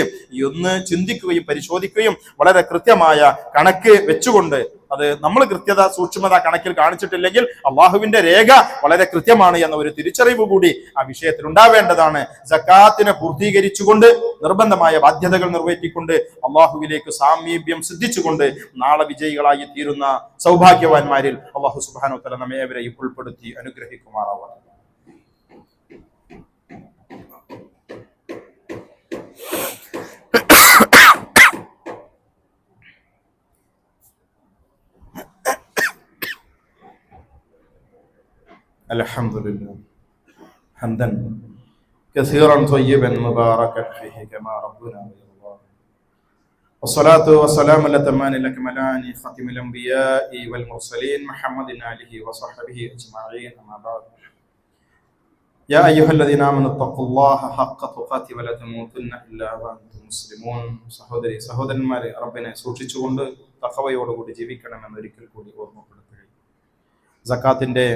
ഒന്ന് ചിന്തിക്കുകയും പരിശോധിക്കുകയും വളരെ കൃത്യമായ കണക്ക് വെച്ചുകൊണ്ട്, അത് നമ്മൾ കൃത്യത സൂക്ഷ്മത കണക്കിൽ കാണിച്ചിട്ടില്ലെങ്കിൽ അള്ളാഹുവിന്റെ രേഖ വളരെ കൃത്യമാണ് എന്ന ഒരു തിരിച്ചറിവ് കൂടി ആ വിഷയത്തിൽ ഉണ്ടാവേണ്ടതാണ്. സക്കാത്തിനെ പൂർത്തീകരിച്ചുകൊണ്ട് നിർബന്ധമായ ബാധ്യതകൾ നിറവേറ്റിക്കൊണ്ട് അള്ളാഹുവിലേക്ക് സാമീപ്യം സിദ്ധിച്ചുകൊണ്ട് നാളെ വിജയികളായി തീരുന്ന സൗഭാഗ്യവാന്മാരിൽ അള്ളാഹു സുബ്ഹാനഹു വ തആല നമ്മെ ഏവരെയും ഉൾപ്പെടുത്തി അനുഗ്രഹിക്കുമാറാവട്ടെ. الحمدلله حمدا كثيرا طيبا مباركا فيه كما ربنا يرضى والصلاة والسلام الأتمان الأكملان خاتم الأنبياء والمرسلين محمد آله وصحبه أجمعين أما بعد يا أيها الذين آمنوا اتقوا الله حق تقاته ولا تموتن إلا وأنتم مسلمون. സഹോദരന്മാരെ, റബ്ബിനെ സൂക്ഷിച്ചുകൊണ്ട് തഖ്വയോടുകൂടി ജീവിക്കണമെന്ന് ഒരിക്കൽ കൂടി ഓർമ്മപ്പെടുത്തുകയും, സക്കാത്തിന്റെ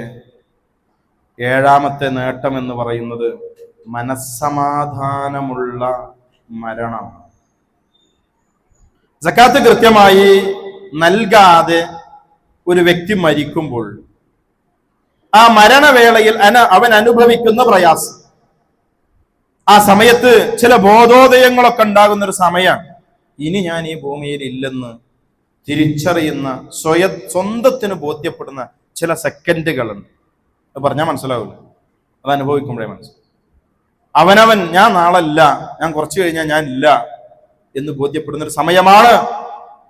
7ാമത്തെ നേട്ടം എന്ന് പറയുന്നത് മനസ്സമാധാനമുള്ള മരണമാണ്. സക്കാത്ത് കൃത്യമായി നൽകാതെ ഒരു വ്യക്തി മരിക്കുമ്പോൾ ആ മരണവേളയിൽ അവൻ അനുഭവിക്കുന്ന പ്രയാസം, ആ സമയത്ത് ചില ബോധോദയങ്ങളൊക്കെ ഉണ്ടാകുന്ന ഒരു സമയമാണ്. ഇനി ഞാൻ ഈ ഭൂമിയിൽ ഇല്ലെന്ന് തിരിച്ചറിയുന്ന സ്വന്തത്തിന് ബോധ്യപ്പെടുന്ന ചില സെക്കൻഡുകളുണ്ട്. പറഞ്ഞാൽ മനസ്സിലാവില്ല, അത് അനുഭവിക്കുമ്പോഴേ മനസ്സിലാവും. അവനവൻ ഞാൻ നാളല്ല, ഞാൻ കുറച്ചു കഴിഞ്ഞാൽ ഞാൻ ഇല്ല എന്ന് ബോധ്യപ്പെടുന്ന ഒരു സമയമാണ്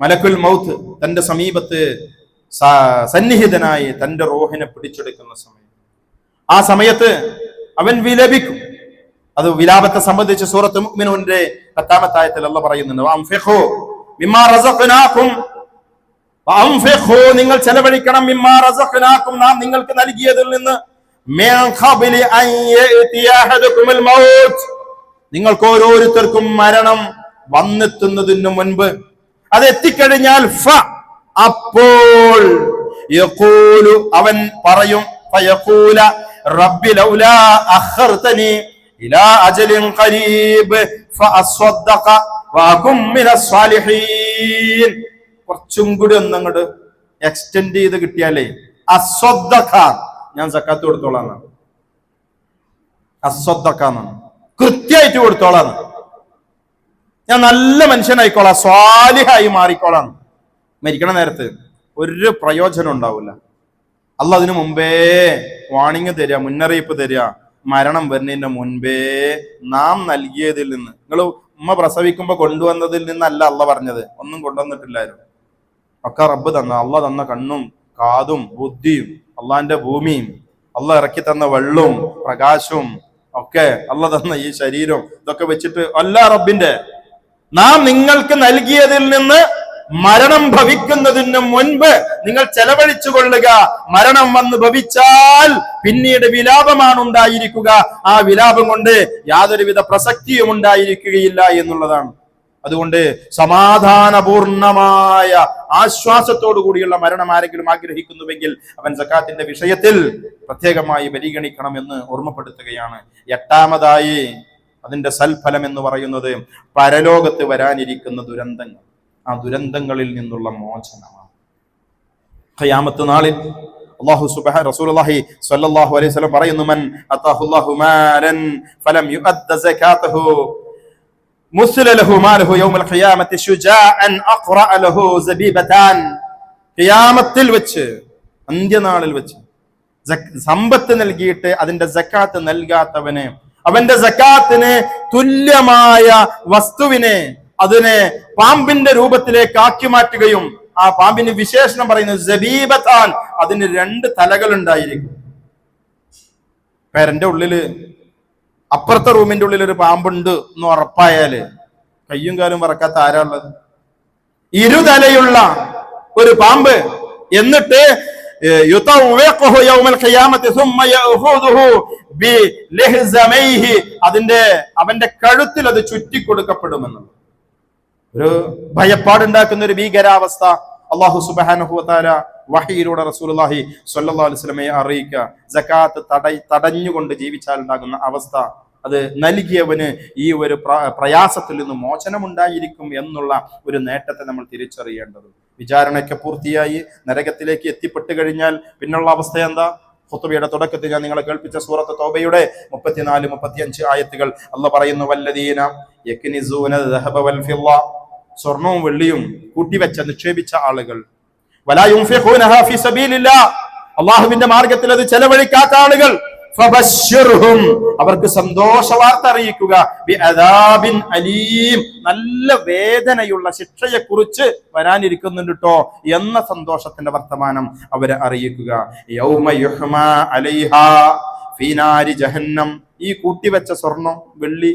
മലക്കുൽ മൗത്ത് തന്റെ സമീപത്ത് സന്നിഹിതനായി തന്റെ റൂഹിനെ പിടിച്ചെടുക്കുന്ന സമയം. ആ സമയത്ത് അവൻ വിലപിക്കും. അത് വിലാപത്തെ സംബന്ധിച്ച് സൂറത്ത് മുഅ്മിനൂന്റെ 10ാമത്തെ ആയത്തിൽ അല്ലാഹ് പറയുന്നുണ്ട്, വഅൻഫിഖൂ മിമ്മാ റസഖനാകും, വഅൻഫിഖൂ നിങ്ങൾ ചെലവഴിക്കണം, മിമ്മാ റസഖനാകും നാം നിങ്ങൾക്ക് നൽകിയതിൽ നിന്ന്, മിൻ ഖബ്ലി അൻ യഅതിയ അഹദകുൽ മൗത്ത് നിങ്ങൾക്ക് ഓരോരുത്തർക്കും മരണം വന്നെത്തുന്നതിന് മുൻപ്. അത് എത്തിക്കഴിഞ്ഞാൽ അപ്പോൾ യഖൂലു അവൻ പറയും, ഫയഖൂല റബ്ബി ലൗലാ അഖർതനി ഇലാ അജലിൻ ഖരീബ് ഫഅസ്വദ്ദഖ വഅകും മിനസ് സാലിഹീൻ. കുറച്ചും കൂടി ഒന്നങ്ങോട്ട് എക്സ്റ്റെൻഡ് ചെയ്ത് കിട്ടിയാലേ അസ്വദ്ദഖ, ഞാൻ സക്കാത്ത് കൊടുത്തോളാം, അസ്വദ്ദഖ എന്നാണ്, കൃത്യമായിട്ട് കൊടുത്തോളാം, ഞാൻ നല്ല മനുഷ്യനായിക്കോളാം, സ്വാലിഹായി മാറിക്കോളാം. മരിക്കണ നേരത്ത് ഒരു പ്രയോജനം ഉണ്ടാവില്ല. അല്ലാഹ് അതിനു മുമ്പേ വാണിംഗ് തരിക, മുന്നറിയിപ്പ് തരിക. മരണം വരുന്നതിന്റെ മുൻപേ നാം നൽകിയതിൽ നിന്ന്, നിങ്ങൾ ഉമ്മ പ്രസവിക്കുമ്പോ കൊണ്ടുവന്നതിൽ നിന്നല്ല അല്ലാഹ് പറഞ്ഞത്, ഒന്നും കൊണ്ടുവന്നിട്ടില്ലായിരുന്നു. ഒക്കെ റബ്ബ് തന്ന, അല്ലാഹ് തന്ന കണ്ണും കാതും ബുദ്ധിയും അള്ളാഹിന്റെ ഭൂമിയും അല്ലാഹ് ഇറക്കി തന്ന വെള്ളവും പ്രകാശവും ഒക്കെ അല്ലാഹ് തന്ന ഈ ശരീരവും ഇതൊക്കെ വെച്ചിട്ട് അല്ല റബ്ബിന്റെ നാം നിങ്ങൾക്ക് നൽകിയതിൽ നിന്ന് മരണം ഭവിക്കുന്നതിന് മുൻപ് നിങ്ങൾ ചെലവഴിച്ചു കൊള്ളുക. മരണം വന്ന് ഭവിച്ചാൽ പിന്നീട് വിലാപമാണ് ഉണ്ടായിരിക്കുക. ആ വിലാപം കൊണ്ട് യാതൊരുവിധ പ്രസക്തിയും ഉണ്ടായിരിക്കുകയില്ല എന്നുള്ളതാണ്. അതുകൊണ്ട് സമാധാനപൂർണമായ ആശ്വാസത്തോടു കൂടിയുള്ള മരണം ആരെങ്കിലും ആഗ്രഹിക്കുന്നുവെങ്കിൽ അവൻ സക്കാത്തിന്റെ വിഷയത്തിൽ പ്രത്യേകമായി പരിഗണിക്കണം എന്ന് ഓർമ്മപ്പെടുത്തുകയാണ്. എട്ടാമതായി അതിന്റെ സൽഫലം എന്ന് പറയുന്നത് പരലോകത്ത് വരാനിരിക്കുന്ന ദുരന്തങ്ങൾ, ആ ദുരന്തങ്ങളിൽ നിന്നുള്ള മോചനമാണ്. ഖിയാമത്ത് നാളിൽ റസൂലുള്ളാഹി സ്വല്ലല്ലാഹു അലൈഹി വസല്ലം പറയുന്നു, മൻ അതാഹുല്ലാഹു മാലൻ ഫലം യുഅദ്ദ സകാതഹു മുസ്ല ലഹു മാലഹു യൗമൽ ഖിയാമത്തി ശുജാഅൻ അഖറഅ ലഹു സബീബതാൻ. ഖിയാമത്തിൽ വെച്ച്, അന്ത്യനാളിൽ വെച്ച് സമ്പത്ത് നൽകിയിട്ട് അതിന്റെ സക്കാത്ത് നൽകാത്തവന്, അവന്റെ സക്കാത്തിന് തുല്യമായ വസ്തുവിനെ അതിനെ പാമ്പിന്റെ രൂപത്തിലേക്ക് ആക്കി മാറ്റുകയും, ആ പാമ്പിന് വിശേഷണം പറയുന്നത് സബീബതാൻ, അതിന് 2 തലകൾ ഉണ്ടായിരിക്കും. പേരന്റെ ഉള്ളില്, അപ്പുറത്തെ റൂമിന്റെ ഉള്ളിൽ ഒരു പാമ്പുണ്ട് എന്ന് ഉറപ്പായാല് കയ്യും കാലും വറക്കാത്ത ആരാ ഉള്ളത്? 2 തലയുള്ള ഒരു പാമ്പ്. എന്നിട്ട് അവന്റെ കഴുത്തിൽ അത് ചുറ്റിക്കൊടുക്കപ്പെടുമെന്നുള്ളത് ഒരു ഭയപ്പാടുണ്ടാക്കുന്ന ഒരു ഭീകരാവസ്ഥ അല്ലാഹു സുബ്ഹാനഹു വ തആല വഹയിലൂടെ റസൂലുള്ളാഹി സ്വല്ലല്ലാഹു അലൈഹി വസല്ലമയെ അറിയിക്കുക. സകാത്ത് തടഞ്ഞുകൊണ്ട് ജീവിച്ചാൽ ഉണ്ടാകുന്ന അവസ്ഥ, അത് നൽകിയവന് ഈ ഒരു പ്രയാസത്തിൽ നിന്ന് മോചനമുണ്ടായിരിക്കും എന്നുള്ള ഒരു നേട്ടത്തെ നമ്മൾ തിരിച്ചറിയേണ്ടത്. വിചാരണയൊക്കെ പൂർത്തിയായി നരകത്തിലേക്ക് എത്തിപ്പെട്ട് കഴിഞ്ഞാൽ പിന്നുള്ള അവസ്ഥ എന്താ? ഖുതുബയുടെ തുടക്കത്തിൽ ഞാൻ നിങ്ങളെ കേൾപ്പിച്ച സൂറത്ത് തൗബയുടെ 34-35 ആയത്തുകൾ അല്ലാഹ് പറയുന്നു, വല്ലദീന യക്നിസൂന ദഹബ വൽ ഫിദ്ദ, സ്വർണവും വെള്ളിയും കൂട്ടിവെച്ച നിക്ഷേപിച്ച ആളുകൾ, വലാ യുൻഫിഖൂനഹാ ഫീ സബീലില്ലാഹ്, അല്ലാഹുവിന്റെ മാർഗ്ഗത്തിൽ അത് ചെലവഴിക്കാത്ത ആളുകൾ, ഫബശ്ശിർഹും, അവർക്ക് സന്തോഷ വാർത്ത അറിയിക്കുക, ബിഅദാബിൻ അലീം, നല്ല വേദനയുള്ള ശിക്ഷയെ കുറിച്ച് വരാനിരിക്കുന്നുണ്ട് ട്ടോ എന്ന സന്തോഷത്തിന്റെ വർത്തമാനം അവരെ അറിയിക്കുക. യൗമ യുഹ്മാ അലൈഹാ ഫീ നാരി ജഹന്നം, ഈ കൂട്ടിവെച്ച സ്വർണം വെള്ളി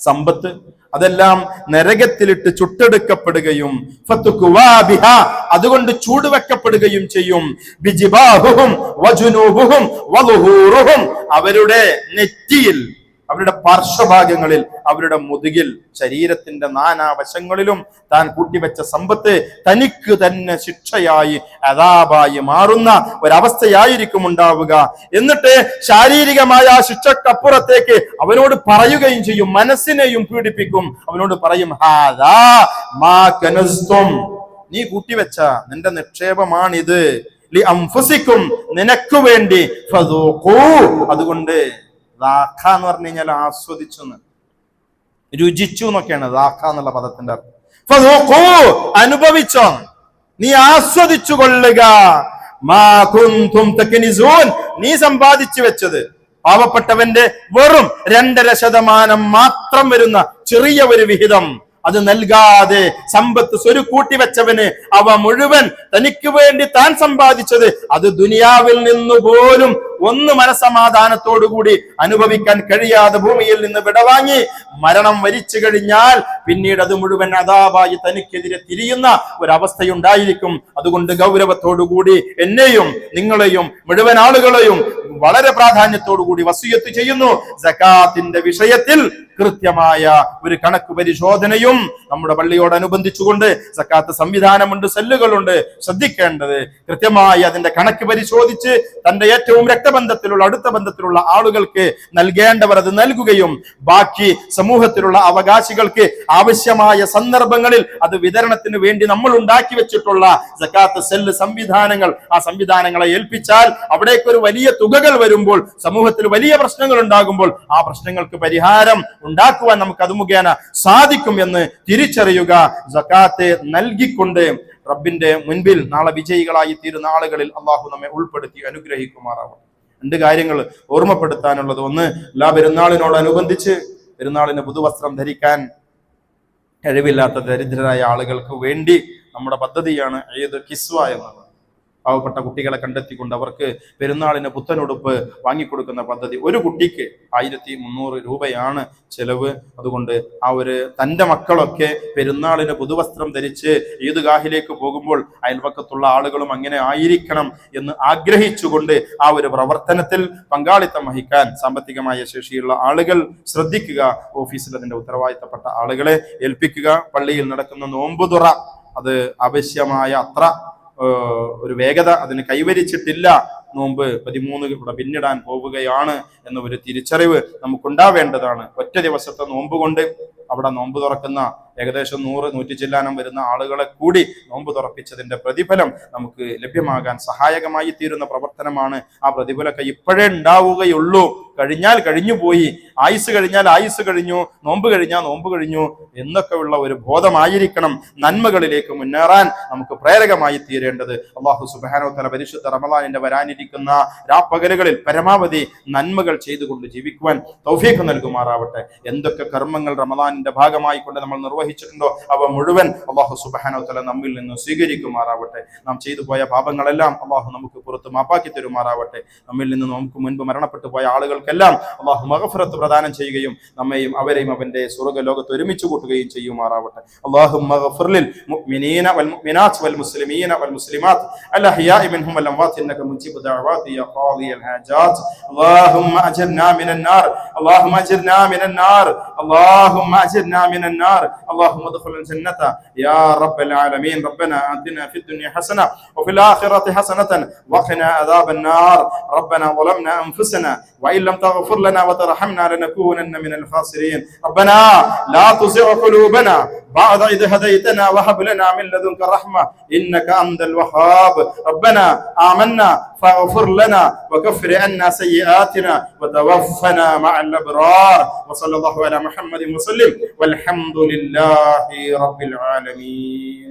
സമ്പത്ത് അതെല്ലാം നരകത്തിലിട്ട് ചുട്ടെടുക്കപ്പെടുകയും അതുകൊണ്ട് ചൂടുവെക്കപ്പെടുകയും ചെയ്യും. അവരുടെ നെറ്റിയിൽ, അവരുടെ പാർശ്വഭാഗങ്ങളിൽ, അവരുടെ മുതുകിൽ, ശരീരത്തിന്റെ നാനാവശങ്ങളിലും താൻ കൂട്ടിവെച്ച സമ്പത്ത് തനിക്ക് തന്നെ ശിക്ഷയായി അദാബായി മാറുന്ന ഒരവസ്ഥയായിരിക്കും ഉണ്ടാവുക. എന്നിട്ട് ശാരീരികമായ ആ ശിക്ഷക്കപ്പുറത്തേക്ക് അവനോട് പറയുകയും ചെയ്യും, മനസ്സിനെയും പീഡിപ്പിക്കും. അവനോട് പറയും, ഹാദാ മാ കനസ്തും, നീ കൂട്ടിവെച്ച നിന്റെ നിക്ഷേപമാണിത്, ലി അൻഫുസിക്കും, നിനക്ക് വേണ്ടി, ഫദൂഖൂ, അതുകൊണ്ട് ദാഖ എന്ന് പറഞ്ഞു കഴിഞ്ഞാൽ ആസ്വദിച്ചു, രുചിച്ചു എന്നൊക്കെയാണ് ദാഖ എന്നുള്ള പദത്തിന്റെ അർത്ഥം. ഫദൂഖൂ, അനുഭവിച്ചോ, നീ ആസ്വദിച്ചു കൊള്ളുക. മാ കുൻതും തക്നിസൂൻ, നീ സമ്പാദിച്ചു വെച്ചത്. പാവപ്പെട്ടവന്റെ വെറും 2.5% മാത്രം വരുന്ന ചെറിയ ഒരു വിഹിതം അത് നൽകാതെ സമ്പത്ത് സ്വരുക്കൂട്ടി വെച്ചവന് അവ മുഴുവൻ തനിക്ക് വേണ്ടി താൻ സമ്പാദിച്ചത് അത് ദുനിയാവിൽ നിന്ന് പോലും ഒന്ന് മനസമാധാനത്തോടുകൂടി അനുഭവിക്കാൻ കഴിയാതെ ഭൂമിയിൽ നിന്ന് വിടവാങ്ങി മരണം വരിച്ചു കഴിഞ്ഞാൽ പിന്നീട് അത് മുഴുവൻ അദാബായി തനിക്കെതിരെ തിരിയുന്ന ഒരവസ്ഥയുണ്ടായിരിക്കും. അതുകൊണ്ട് ഗൗരവത്തോടുകൂടി എന്നെയും നിങ്ങളെയും മുഴുവൻ ആളുകളെയും വളരെ പ്രാധാന്യത്തോടുകൂടി വസിയത്ത് ചെയ്യുന്നു, സകാത്തിന്റെ വിഷയത്തിൽ കൃത്യമായ ഒരു കണക്ക് പരിശോധനയും നമ്മുടെ പള്ളിയോടനുബന്ധിച്ചുകൊണ്ട് സക്കാത്ത് സംവിധാനമുണ്ട്, സെല്ലുകളുണ്ട്. ശ്രദ്ധിക്കേണ്ടത് കൃത്യമായി അതിന്റെ കണക്ക് പരിശോധിച്ച് തന്റെ ഏറ്റവും രക്തബന്ധത്തിലുള്ള അടുത്ത ബന്ധത്തിലുള്ള ആളുകൾക്ക് നൽകേണ്ടവർ അത് നൽകുകയും ബാക്കി സമൂഹത്തിലുള്ള അവകാശികൾക്ക് ആവശ്യമായ സന്ദർഭങ്ങളിൽ അത് വിതരണത്തിന് വേണ്ടി നമ്മൾ ഉണ്ടാക്കി വെച്ചിട്ടുള്ള സക്കാത്ത് സെല്ല് സംവിധാനങ്ങൾ, ആ സംവിധാനങ്ങളെ ഏൽപ്പിച്ചാൽ അവിടേക്ക് ഒരു വലിയ തുകകൾ വരുമ്പോൾ സമൂഹത്തിൽ വലിയ പ്രശ്നങ്ങൾ ഉണ്ടാകുമ്പോൾ ആ പ്രശ്നങ്ങൾക്ക് പരിഹാരം ഉണ്ടാക്കുവാൻ നമുക്ക് അത് മുഖേന സാധിക്കും എന്ന് തിരിച്ചറിയുക. സക്കാത്ത് നൽകിക്കൊണ്ട് റബ്ബിന്റെ മുൻപിൽ നാളെ വിജയികളായി തീരുന്ന ആളുകളിൽ അള്ളാഹു നമ്മെ ഉൾപ്പെടുത്തി അനുഗ്രഹിക്കുമാറാവണം. 2 കാര്യങ്ങൾ ഓർമ്മപ്പെടുത്താനുള്ളത്. ഒന്ന്, എല്ലാ പെരുന്നാളിനോടനുബന്ധിച്ച് പെരുന്നാളിന് പുതുവസ്ത്രം ധരിക്കാൻ കഴിവില്ലാത്ത ദരിദ്രരായ ആളുകൾക്ക് വേണ്ടി നമ്മുടെ പദ്ധതിയാണ് ഈദ് കിസ്വ എന്നുള്ളത്. പാവപ്പെട്ട കുട്ടികളെ കണ്ടെത്തിക്കൊണ്ട് അവർക്ക് പെരുന്നാളിന് പുത്തനുടുപ്പ് വാങ്ങിക്കൊടുക്കുന്ന പദ്ധതി. ഒരു കുട്ടിക്ക് 1300 രൂപയാണ് ചെലവ്. അതുകൊണ്ട് തൻ്റെ മക്കളൊക്കെ പെരുന്നാളിന് പുതുവസ്ത്രം ധരിച്ച് ഈദ്ഗാഹിലേക്ക് പോകുമ്പോൾ അയൽപക്കത്തുള്ള ആളുകളും അങ്ങനെ ആയിരിക്കണം എന്ന് ആഗ്രഹിച്ചുകൊണ്ട് ആ ഒരു പ്രവർത്തനത്തിൽ പങ്കാളിത്തം വഹിക്കാൻ സാമ്പത്തികമായ ശേഷിയുള്ള ആളുകൾ ശ്രദ്ധിക്കുക. ഓഫീസിൽ അതിന്റെ ഉത്തരവാദിത്തപ്പെട്ട ആളുകളെ ഏൽപ്പിക്കുക. പള്ളിയിൽ നടക്കുന്ന നോമ്പുതുറ അത് ആവശ്യമായ അത്ര ഒരു വേഗത അതിന് കൈവരിച്ചിട്ടില്ല. നോമ്പ് 13 പിന്നിടാൻ പോവുകയാണ് എന്ന ഒരു തിരിച്ചറിവ് നമുക്കുണ്ടാവേണ്ടതാണ്. ഒറ്റ ദിവസത്തെ നോമ്പ് കൊണ്ട് അവിടെ നോമ്പ് തുറക്കുന്ന ഏകദേശം 100-100 ചില്ലാനം വരുന്ന ആളുകളെ കൂടി നോമ്പ് തുറപ്പിച്ചതിന്റെ പ്രതിഫലം നമുക്ക് ലഭ്യമാകാൻ സഹായകമായി തീരുന്ന പ്രവർത്തനമാണ്. ആ പ്രതിഫലമൊക്കെ ഇപ്പോഴേ ഉണ്ടാവുകയുള്ളൂ. കഴിഞ്ഞാൽ കഴിഞ്ഞു പോയി, ആയുസ് കഴിഞ്ഞാൽ ആയുസ് കഴിഞ്ഞു, നോമ്പ് കഴിഞ്ഞാൽ നോമ്പ് കഴിഞ്ഞു എന്നൊക്കെയുള്ള ഒരു ബോധമായിരിക്കണം നന്മകളിലേക്ക് മുന്നേറാൻ നമുക്ക് പ്രേരകമായി തീരേണ്ടത്. അല്ലാഹു സുബ്ഹാനഹു വ തആല പരിശുദ്ധ റമളാനിന്റെ വരാനിരിക്കുന്ന രാപ്പകലുകളിൽ പരമാവധി നന്മകൾ ചെയ്തുകൊണ്ട് ജീവിക്കുവാൻ തൗഫീഖ് നൽകുമാറാവട്ടെ. എന്തൊക്കെ കർമ്മങ്ങൾ റമളാനിന്റെ ഭാഗമായി കൊണ്ട് നമ്മൾ നിർവഹിച്ചിട്ടുണ്ടോ അവ മുഴുവൻ അല്ലാഹു സുബ്ഹാനഹു വ തആല നമ്മിൽ നിന്ന് സ്വീകരിക്കുമാറാവട്ടെ. നാം ചെയ്തു പോയ പാപങ്ങളെല്ലാം അല്ലാഹു നമുക്ക് പുറത്ത് മാപ്പാക്കി തരുമാറാവട്ടെ. നമ്മിൽ നിന്ന് നമുക്ക് മുൻപ് മരണപ്പെട്ടു പോയ ആളുകൾക്കെല്ലാം അല്ലാഹു മഗ്ഫിറത്ത് പ്രദാനം ചെയ്യുകയും നമ്മയും അവരെയും അവന്റെ സ്വർഗ്ഗ ലോകത്ത് ഒരുമിച്ച് കൂട്ടുകയും ചെയ്യുമാറാവട്ടെ. അല്ലാഹുമ്മ ഗഫിർ ലിൽ മുഅ്മിനീന വൽ മുഅ്മിനാത്ത് വൽ മുസ്ലിമീന വൽ മുസ്ലിമാത്ത് അൽ അഹ്യാഇ മിൻഹും വൽ അംവാത്ത് ഇന്നക മുജീബു ദഅവാതി യാ ഖാദിയൽ ഹാജാത്ത്. അല്ലാഹുമ്മ അജിർനാ മിനൻ നാർ اللهم اجرنا من النار اللهم اجرنا من النار اللهم ادخل الجنة يا رب العالمين. ربنا آتنا في الدنيا حسنة وفي الآخرة حسنة وقنا عذاب النار. ربنا ظلمنا أنفسنا وإن لم تغفر لنا وترحمنا لنكونن من الخاسرين. ربنا لا تزغ قلوبنا بعد إذ هديتنا وهب لنا من لدنك رحمة إنك أنت الوهاب. ربنا آمنا فاغفر لنا وكفر عنا سيئاتنا وتوفنا مع الأبرار. وصلى الله على محمد وسلم والحمد لله رب العالمين.